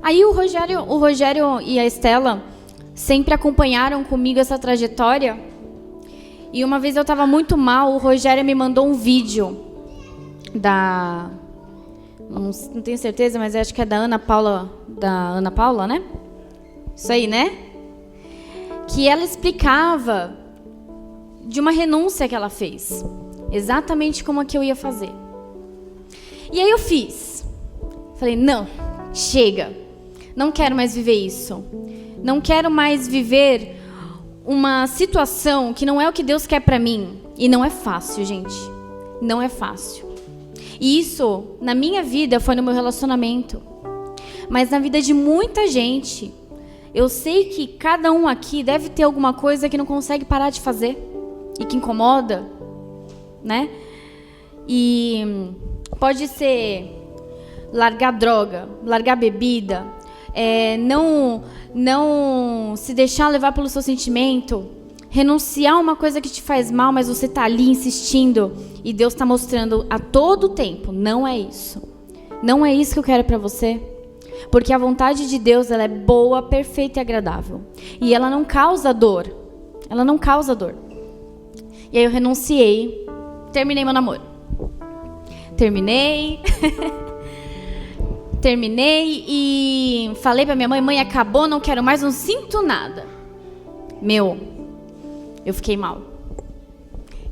Aí o Rogério e a Estela sempre acompanharam comigo essa trajetória. E uma vez eu estava muito mal, o Rogério me mandou um vídeo não tenho certeza, mas acho que é da Ana Paula, né? Isso aí, né? Que ela explicava de uma renúncia que ela fez. Exatamente como é que eu ia fazer. E aí eu fiz. Falei, não, chega. Não quero mais viver isso. Não quero mais viver uma situação que não é o que Deus quer pra mim. E não é fácil, gente. Não é fácil. E isso, na minha vida, foi no meu relacionamento. Mas na vida de muita gente, eu sei que cada um aqui deve ter alguma coisa que não consegue parar de fazer. E que incomoda, né? E pode ser largar droga, largar bebida, não se deixar levar pelo seu sentimento, renunciar a uma coisa que te faz mal, mas você está ali insistindo e Deus está mostrando a todo tempo, não é isso. Não é isso que eu quero para você. Porque a vontade de Deus, ela é boa, perfeita e agradável. E ela não causa dor. Ela não causa dor. E aí eu renunciei, terminei meu namoro. Terminei e falei pra minha mãe, mãe, acabou, não quero mais, não sinto nada. Eu fiquei mal.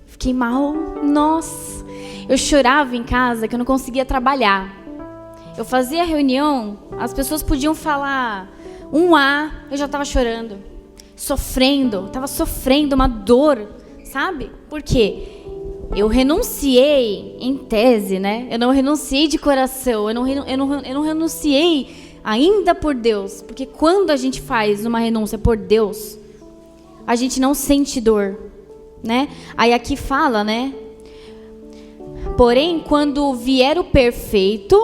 Fiquei mal, nossa. Eu chorava em casa que eu não conseguia trabalhar. Eu fazia reunião, as pessoas podiam falar um A, eu já estava chorando. Estava sofrendo uma dor, sabe? Por quê? Eu renunciei em tese, né? Eu não renunciei de coração, eu não renunciei ainda por Deus. Porque quando a gente faz uma renúncia por Deus, a gente não sente dor, né? Aí aqui fala, né? Porém, quando vier o perfeito,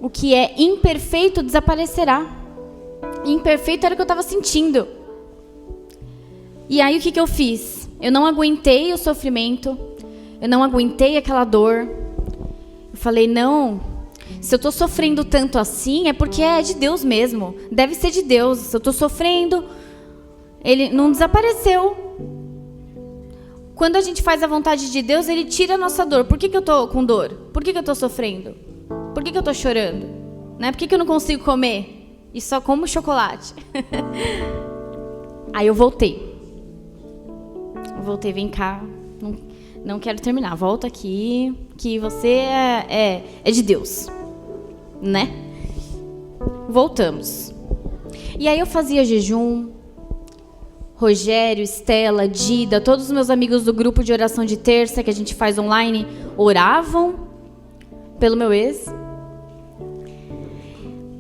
o que é imperfeito desaparecerá. Imperfeito era o que eu estava sentindo. E aí o que eu fiz? Eu não aguentei o sofrimento, eu não aguentei aquela dor. Eu falei, não, se eu estou sofrendo tanto assim, é porque é de Deus mesmo. Deve ser de Deus. Se eu estou sofrendo, ele não desapareceu. Quando a gente faz a vontade de Deus, ele tira a nossa dor. Por que eu estou com dor? Por que eu estou sofrendo? Por que eu estou chorando? Né? Por que eu não consigo comer? E só como chocolate? Aí eu voltei. Vem cá. Não quero terminar. Volta aqui, que você é de Deus. Né? Voltamos. E aí eu fazia jejum. Rogério, Estela, Dida, todos os meus amigos do grupo de oração de terça que a gente faz online, oravam pelo meu ex.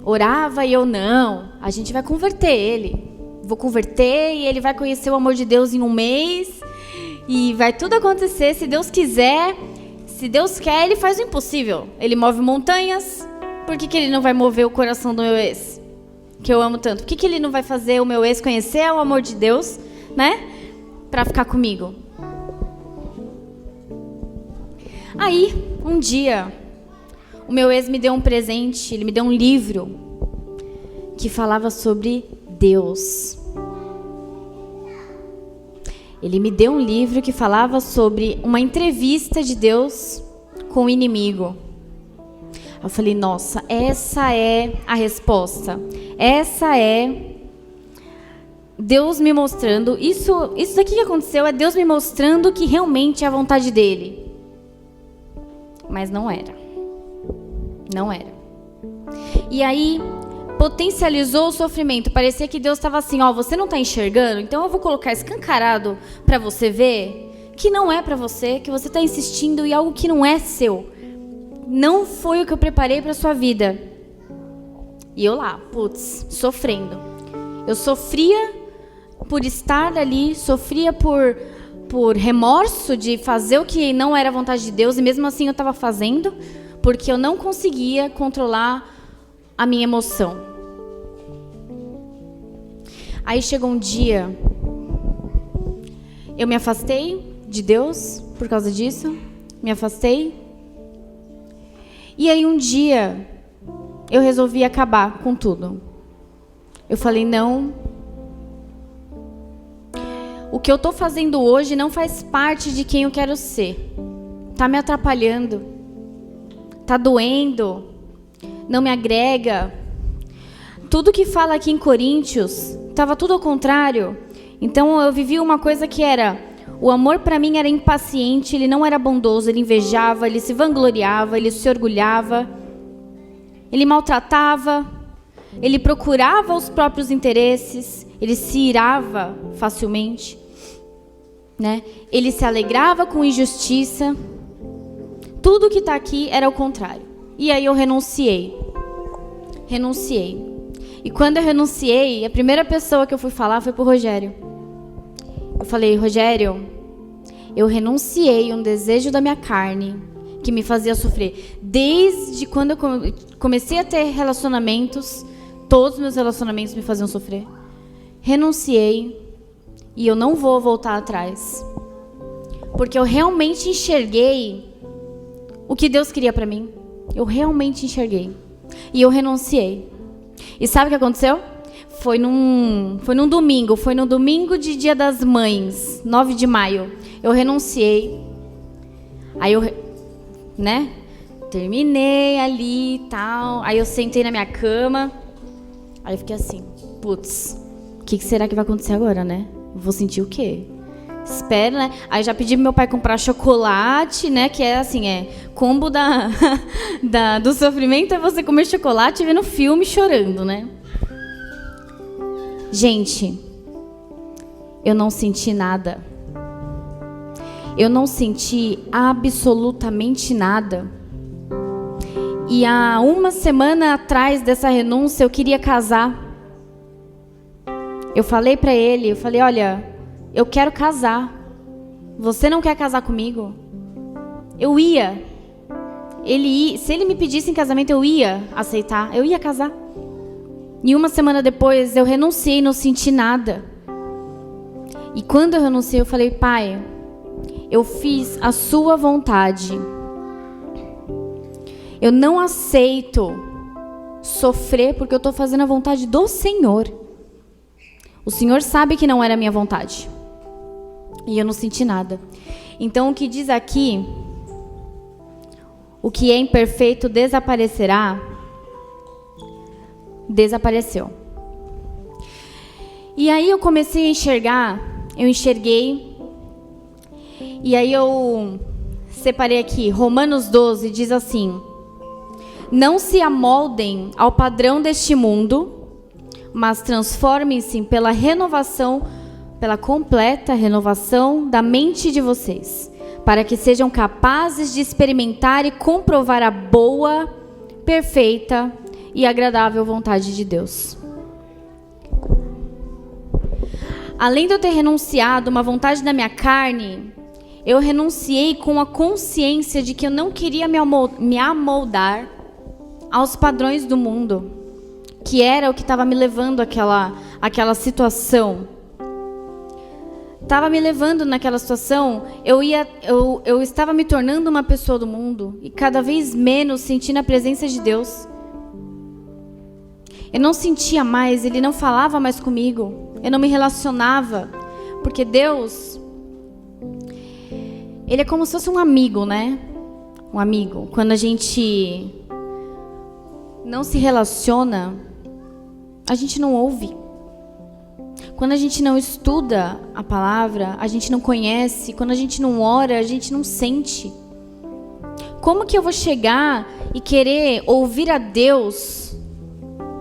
Orava e eu, não, a gente vai converter ele. Vou converter e ele vai conhecer o amor de Deus em um mês. E vai tudo acontecer, se Deus quiser. Se Deus quer, ele faz o impossível. Ele move montanhas. Por que ele não vai mover o coração do meu ex? Que eu amo tanto. Por que ele não vai fazer o meu ex conhecer o amor de Deus, né? Pra ficar comigo. Aí, um dia, o meu ex me deu um presente, ele me deu um livro que falava sobre Deus. Ele me deu um livro que falava sobre uma entrevista de Deus com o inimigo. Eu falei, nossa, essa é a resposta. Essa é Deus me mostrando. Isso daqui que aconteceu é Deus me mostrando que realmente é a vontade dele. Mas não era. Não era. E aí, potencializou o sofrimento. Parecia que Deus estava assim, ó, você não está enxergando? Então eu vou colocar escancarado para você ver que não é para você, que você está insistindo em algo que não é seu. Não foi o que eu preparei para sua vida. E eu lá, sofrendo. Eu sofria por estar ali, sofria por remorso de fazer o que não era vontade de Deus, e mesmo assim eu estava fazendo, porque eu não conseguia controlar a minha emoção. Aí chegou um dia, eu me afastei de Deus por causa disso, me afastei. E aí um dia eu resolvi acabar com tudo. Eu falei, não, o que eu estou fazendo hoje não faz parte de quem eu quero ser. Está me atrapalhando, está doendo, não me agrega. Tudo que fala aqui em Coríntios, estava tudo ao contrário. Então eu vivi uma coisa que era, o amor para mim era impaciente, ele não era bondoso, ele invejava, ele se vangloriava, ele se orgulhava, ele maltratava, ele procurava os próprios interesses, ele se irava facilmente, né? Ele se alegrava com injustiça. Tudo que está aqui era o contrário. E aí eu renunciei. E quando eu renunciei, a primeira pessoa que eu fui falar foi pro Rogério. Eu falei, Rogério, eu renunciei um desejo da minha carne que me fazia sofrer. Desde quando eu comecei a ter relacionamentos, todos os meus relacionamentos me faziam sofrer. Renunciei e eu não vou voltar atrás. Porque eu realmente enxerguei o que Deus queria para mim. Eu realmente enxerguei. E eu renunciei. E sabe o que aconteceu? Foi num domingo. Foi no domingo de Dia das Mães, 9 de maio. Eu renunciei. Aí eu, terminei ali e tal. Aí eu sentei na minha cama. Aí eu fiquei assim, putz, o que será que vai acontecer agora, né? Vou sentir o quê? Espero, né? Aí já pedi pro meu pai comprar chocolate, né? Que é assim, combo do sofrimento é você comer chocolate e vendo filme chorando, né? Gente, eu não senti nada. Eu não senti absolutamente nada. E há uma semana atrás dessa renúncia, eu queria casar. Eu falei pra ele, olha, eu quero casar. Você não quer casar comigo? Eu ia. Se ele me pedisse em casamento, eu ia aceitar. Eu ia casar. E uma semana depois, eu renunciei, não senti nada. E quando eu renunciei, eu falei, pai, eu fiz a sua vontade. Eu não aceito sofrer porque eu estou fazendo a vontade do Senhor. O Senhor sabe que não era a minha vontade. E eu não senti nada. Então o que diz aqui, o que é imperfeito desaparecerá, desapareceu. E aí eu comecei a enxergar, eu enxerguei, e aí eu separei aqui, Romanos 12 diz assim, não se amoldem ao padrão deste mundo, mas transformem-se pela renovação, pela completa renovação da mente de vocês, para que sejam capazes de experimentar e comprovar a boa, perfeita e agradável vontade de Deus. Além de eu ter renunciado uma vontade da minha carne, eu renunciei com a consciência de que eu não queria me amoldar aos padrões do mundo, que era o que estava me levando àquela situação. Estava me levando naquela situação, eu estava me tornando uma pessoa do mundo e cada vez menos sentindo a presença de Deus. Eu não sentia mais, Ele não falava mais comigo, eu não me relacionava, porque Deus, Ele é como se fosse um amigo, né? Um amigo. Quando a gente não se relaciona, a gente não ouve. Quando a gente não estuda a palavra, a gente não conhece. Quando a gente não ora, a gente não sente. Como que eu vou chegar e querer ouvir a Deus,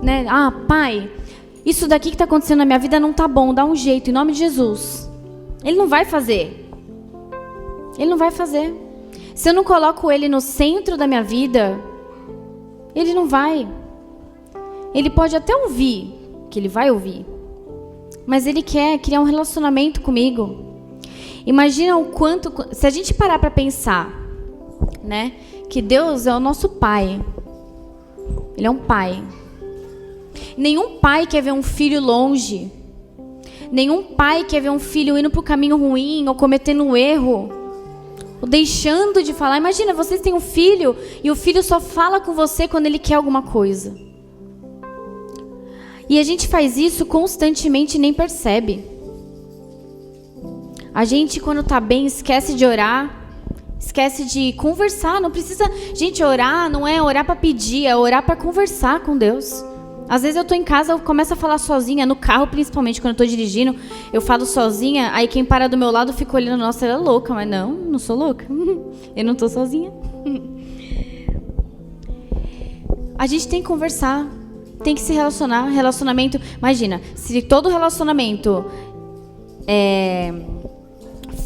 né? Ah, pai, isso daqui que está acontecendo na minha vida não tá bom, dá um jeito, em nome de Jesus. Ele não vai fazer. Ele não vai fazer. Se eu não coloco Ele no centro da minha vida, Ele não vai. Ele pode até ouvir, que Ele vai ouvir. mas Ele quer criar um relacionamento comigo. Imagina o quanto, se a gente parar para pensar, né, que Deus é o nosso Pai. Ele é um Pai. Nenhum pai quer ver um filho longe. Nenhum pai quer ver um filho indo para o caminho ruim ou cometendo um erro, ou deixando de falar. Imagina, vocês têm um filho e o filho só fala com você quando ele quer alguma coisa. E a gente faz isso constantemente e nem percebe. A gente, quando tá bem, esquece de orar, esquece de conversar. Não precisa... Gente, orar não é orar para pedir, é orar para conversar com Deus. Às vezes eu tô em casa, eu começo a falar sozinha, no carro principalmente, quando eu tô dirigindo, eu falo sozinha, aí quem para do meu lado fica olhando, nossa, ela é louca, mas não sou louca. Eu não tô sozinha. A gente tem que conversar, tem que se relacionar. Relacionamento, imagina, se todo relacionamento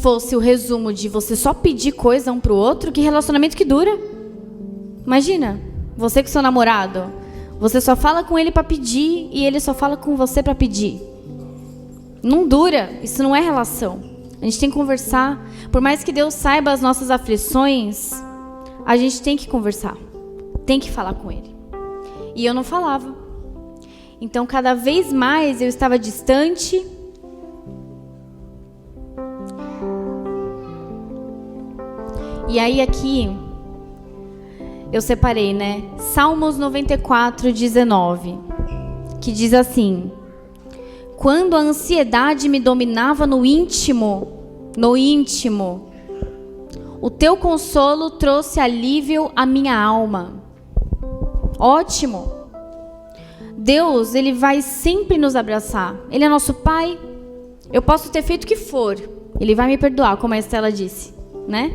fosse o resumo de você só pedir coisa um pro outro, que relacionamento que dura? Imagina, você com seu namorado, você só fala com ele para pedir e ele só fala com você para pedir. Não dura, isso não é relação. A gente tem que conversar. Por mais que Deus saiba as nossas aflições, a gente tem que conversar, tem que falar com Ele. E eu não falava. Então, cada vez mais eu estava distante. E aí aqui eu separei, né? Salmos 94, 19, que diz assim: quando a ansiedade me dominava no íntimo, o teu consolo trouxe alívio à minha alma. Ótimo. Deus, Ele vai sempre nos abraçar. Ele é nosso Pai. Eu posso ter feito o que for, Ele vai me perdoar, como a Estela disse, né?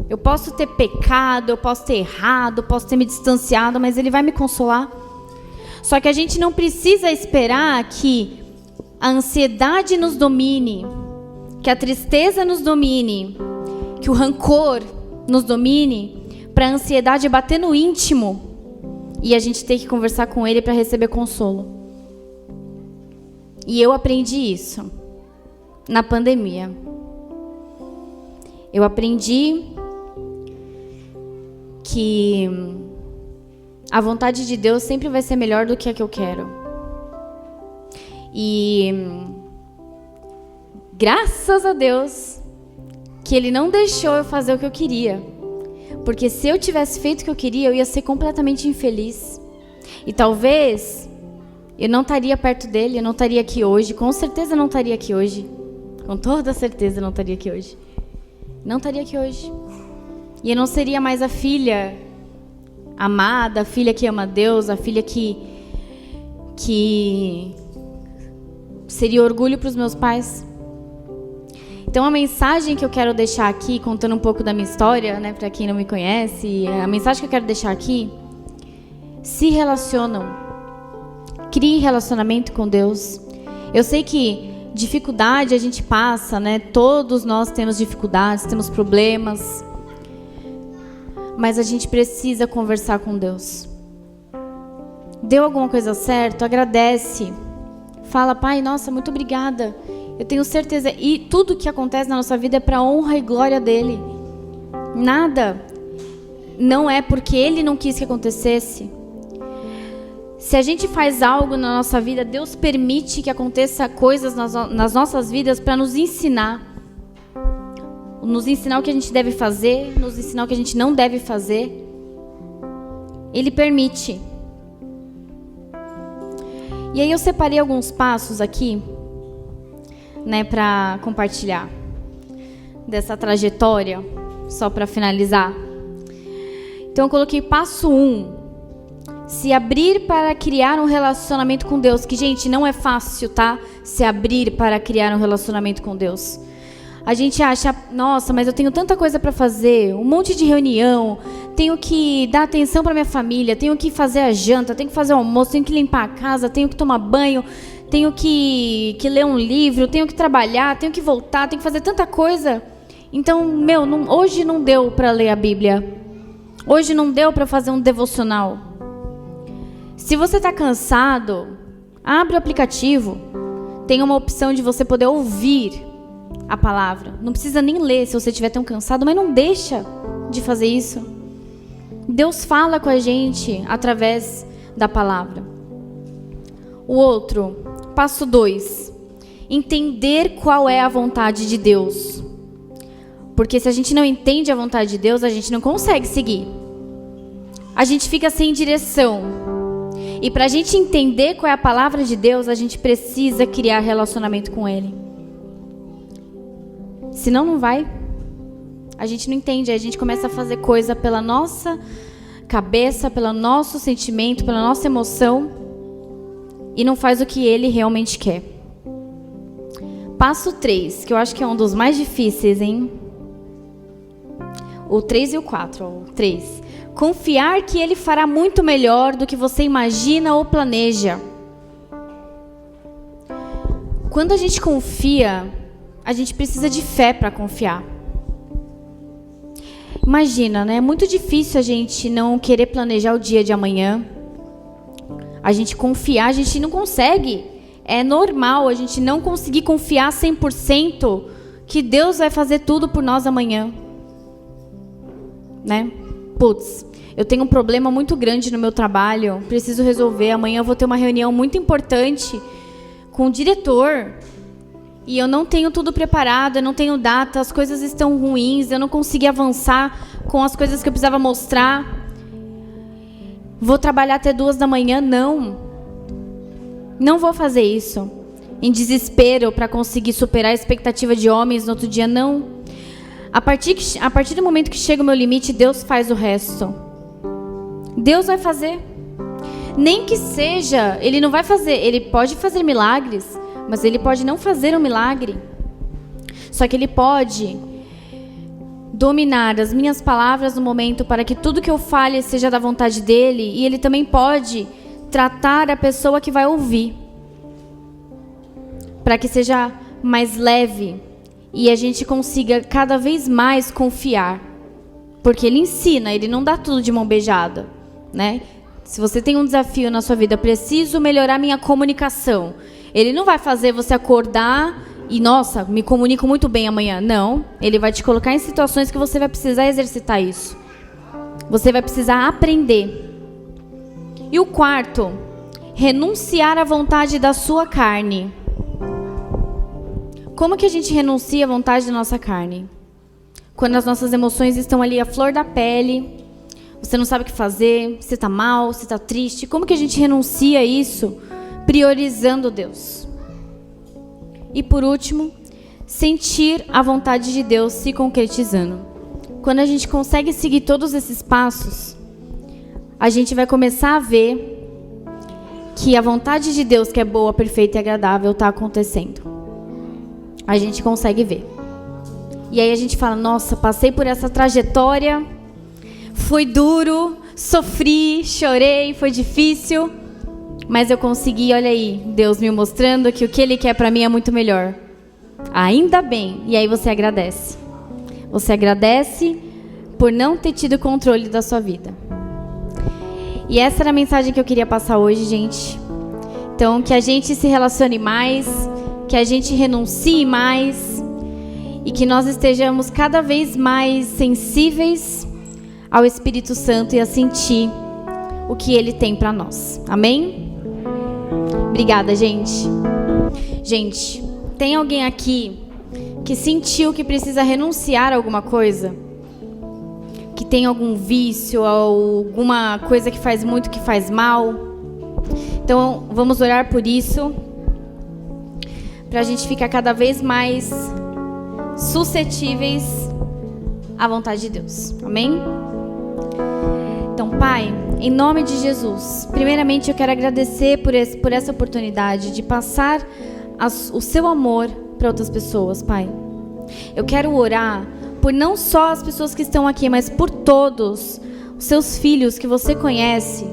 Eu posso ter pecado, eu posso ter errado, eu posso ter me distanciado, mas Ele vai me consolar. Só que a gente não precisa esperar que a ansiedade nos domine, que a tristeza nos domine, que o rancor nos domine, para a ansiedade bater no íntimo e a gente ter que conversar com Ele para receber consolo. E eu aprendi isso na pandemia. Eu aprendi que a vontade de Deus sempre vai ser melhor do que a que eu quero. E graças a Deus que Ele não deixou eu fazer o que eu queria. Porque se eu tivesse feito o que eu queria, eu ia ser completamente infeliz. E talvez eu não estaria perto dele, eu não estaria aqui hoje. Com certeza não estaria aqui hoje. Com toda certeza não estaria aqui hoje. Não estaria aqui hoje. E eu não seria mais a filha amada, a filha que ama Deus, a filha que seria orgulho para os meus pais. Então a mensagem que eu quero deixar aqui, contando um pouco da minha história, né, para quem não me conhece, a mensagem que eu quero deixar aqui: se relacionam, crie relacionamento com Deus. Eu sei que dificuldade a gente passa, né? Todos nós temos dificuldades, temos problemas. Mas a gente precisa conversar com Deus. Deu alguma coisa certa? Agradece. Fala: Pai, nossa, muito obrigada. Eu tenho certeza. E tudo que acontece na nossa vida é para a honra e glória dEle. Nada não é porque Ele não quis que acontecesse. Se a gente faz algo na nossa vida, Deus permite que aconteça coisas nas nossas vidas para nos ensinar. Nos ensinar o que a gente deve fazer, nos ensinar o que a gente não deve fazer. Ele permite. E aí eu separei alguns passos aqui, né, para compartilhar dessa trajetória, só para finalizar. Então eu coloquei passo 1. Se abrir para criar um relacionamento com Deus. Que, gente, não é fácil, tá? Se abrir para criar um relacionamento com Deus. A gente acha: nossa, mas eu tenho tanta coisa para fazer, um monte de reunião, tenho que dar atenção para minha família, tenho que fazer a janta, tenho que fazer o almoço, tenho que limpar a casa, tenho que tomar banho, tenho que ler um livro, tenho que trabalhar, tenho que voltar, tenho que fazer tanta coisa. Então, hoje não deu para ler a Bíblia, hoje não deu para fazer um devocional. Se você está cansado, abre o aplicativo, Tem uma opção de você poder ouvir a palavra. Não precisa nem ler se você estiver tão cansado, mas não deixa de fazer isso. Deus fala com a gente através da palavra. O outro, passo 2, entender qual é a vontade de Deus. Porque se a gente não entende a vontade de Deus, a gente não consegue seguir. A gente fica sem direção. E para a gente entender qual é a palavra de Deus, a gente precisa criar relacionamento com Ele. Senão não vai. A gente não entende, a gente começa a fazer coisa pela nossa cabeça, pelo nosso sentimento, pela nossa emoção, e não faz o que Ele realmente quer. Passo 3, que eu acho que é um dos mais difíceis, hein? O 3 e o 4. O 3. Confiar que Ele fará muito melhor do que você imagina ou planeja. Quando a gente confia, a gente precisa de fé para confiar. Imagina, né? É muito difícil a gente não querer planejar o dia de amanhã. A gente confiar, a gente não consegue. É normal a gente não conseguir confiar 100% que Deus vai fazer tudo por nós amanhã. Né? Putz, eu tenho um problema muito grande no meu trabalho, preciso resolver. Amanhã eu vou ter uma reunião muito importante com o diretor. E eu não tenho tudo preparado, eu não tenho data, as coisas estão ruins, eu não consegui avançar com as coisas que eu precisava mostrar. Vou trabalhar até 2 da manhã? Não vou fazer isso. Em desespero para conseguir superar a expectativa de homens no outro dia, não. A partir do momento que chega o meu limite, Deus faz o resto. Deus vai fazer. Nem que seja, Ele não vai fazer, Ele pode fazer milagres, mas Ele pode não fazer um milagre. Só que Ele pode dominar as minhas palavras no momento para que tudo que eu fale seja da vontade dEle. E Ele também pode tratar a pessoa que vai ouvir, para que seja mais leve e a gente consiga cada vez mais confiar. Porque Ele ensina, Ele não dá tudo de mão beijada, né? Se você tem um desafio na sua vida, preciso melhorar minha comunicação. Ele não vai fazer você acordar e, nossa, me comunico muito bem amanhã. Não, Ele vai te colocar em situações que você vai precisar exercitar isso. Você vai precisar aprender. E o 4, renunciar à vontade da sua carne. Como que a gente renuncia à vontade da nossa carne? Quando as nossas emoções estão ali à flor da pele, você não sabe o que fazer, você está mal, você está triste. Como que a gente renuncia a isso? Priorizando Deus. E por último, sentir a vontade de Deus se concretizando. Quando a gente consegue seguir todos esses passos, a gente vai começar a ver que a vontade de Deus, que é boa, perfeita e agradável, está acontecendo. A gente consegue ver. E aí a gente fala, nossa, passei por essa trajetória, foi duro, sofri, chorei, foi difícil, mas eu consegui, olha aí, Deus me mostrando que o que Ele quer para mim é muito melhor. Ainda bem. E aí você agradece. Você agradece por não ter tido controle da sua vida. E essa era a mensagem que eu queria passar hoje, gente. Então, que a gente se relacione mais, que a gente renuncie mais e que nós estejamos cada vez mais sensíveis ao Espírito Santo e a sentir o que Ele tem para nós. Amém? Obrigada, gente. Gente, tem alguém aqui que sentiu que precisa renunciar a alguma coisa? Que tem algum vício, alguma coisa que faz muito, que faz mal? Então, vamos orar por isso, para a gente ficar cada vez mais suscetíveis à vontade de Deus. Amém? Então, Pai, em nome de Jesus, primeiramente eu quero agradecer por essa oportunidade de passar o seu amor para outras pessoas, Pai. Eu quero orar por não só as pessoas que estão aqui, mas por todos os seus filhos que você conhece,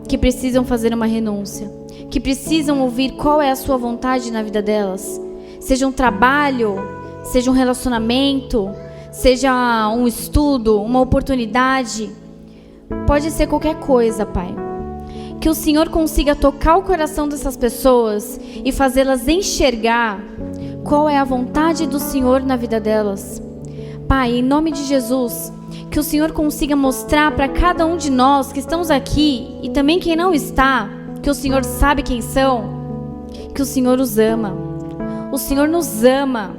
que precisam fazer uma renúncia, que precisam ouvir qual é a sua vontade na vida delas. Seja um trabalho, seja um relacionamento, seja um estudo, uma oportunidade. Pode ser qualquer coisa, Pai. Que que o Senhor consiga tocar o coração dessas pessoas e fazê-las enxergar qual é a vontade do Senhor na vida delas. Pai, em nome de Jesus, que o Senhor consiga mostrar para cada um de nós que estamos aqui e também quem não está, que o Senhor sabe quem são, que o Senhor os ama. O Senhor nos ama.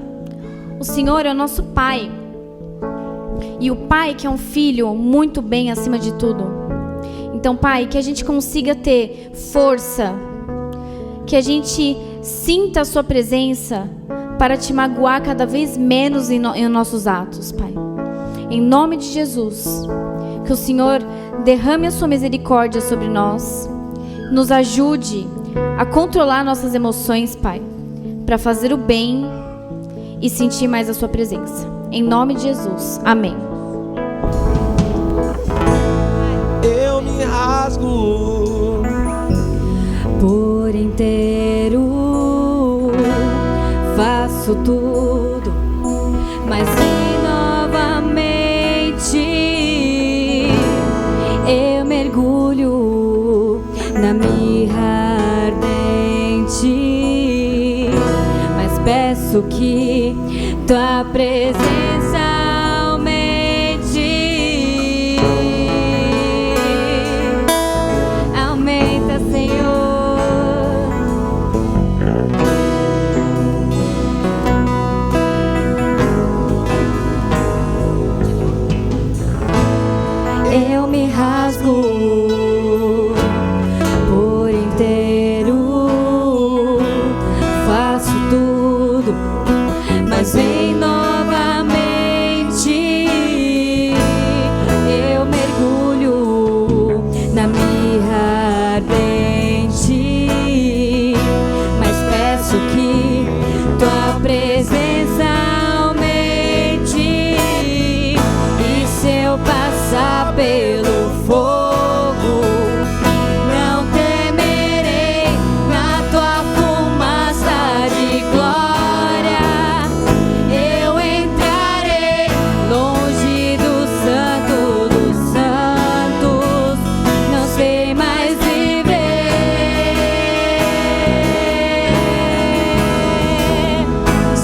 O Senhor é o nosso Pai. E o Pai que é um filho muito bem acima de tudo. Então, Pai, que a gente consiga ter força, que a gente sinta a Sua presença para Te magoar cada vez menos em nossos atos, Pai. Em nome de Jesus, que o Senhor derrame a Sua misericórdia sobre nós, nos ajude a controlar nossas emoções, Pai, para fazer o bem e sentir mais a Sua presença. Em nome de Jesus, amém. Eu me rasgo por inteiro, faço tudo, mas novamente eu mergulho na mirra ardente, mas peço que Tua presença aumente. Aumenta, Senhor. Eu me rasgo por inteiro, faço tudo, mas vem novamente. Eu mergulho na mirra ardente, mas peço que Tua presença aumente. E se eu passar pelo fogo, não temerei, na Tua fumaça de glória eu entrarei longe do Santo dos Santos, não sei mais viver.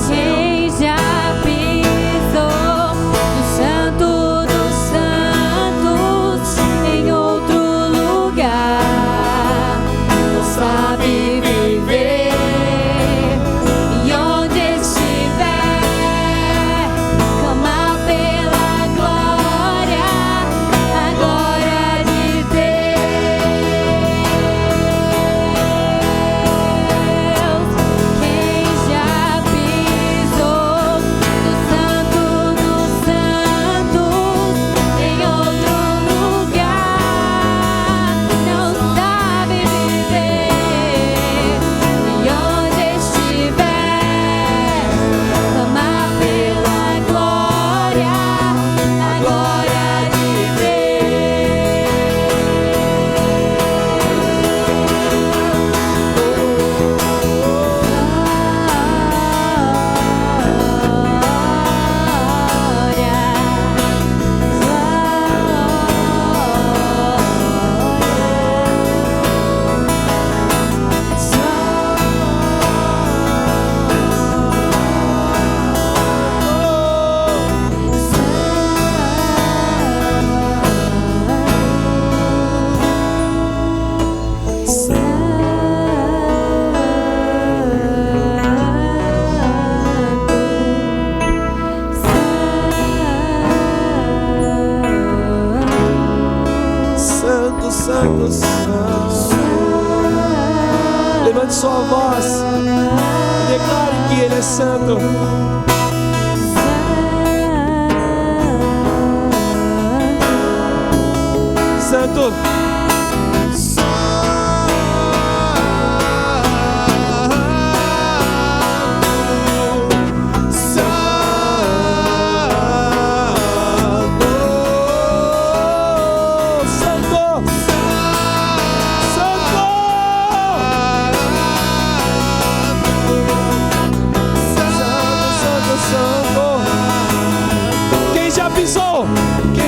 Quem já pisou no Santo dos Santos, em outro lugar, não sabe viver. E onde estiver, clamar pela glória, a glória de Deus. Quem já pisou no Santo dos Santos, em outro lugar, não sabe viver. E onde estiver, clamar pela glória, a glória de Santo, Santo, Santo. Levante sua voz e declare que Ele é santo. Santo. Quem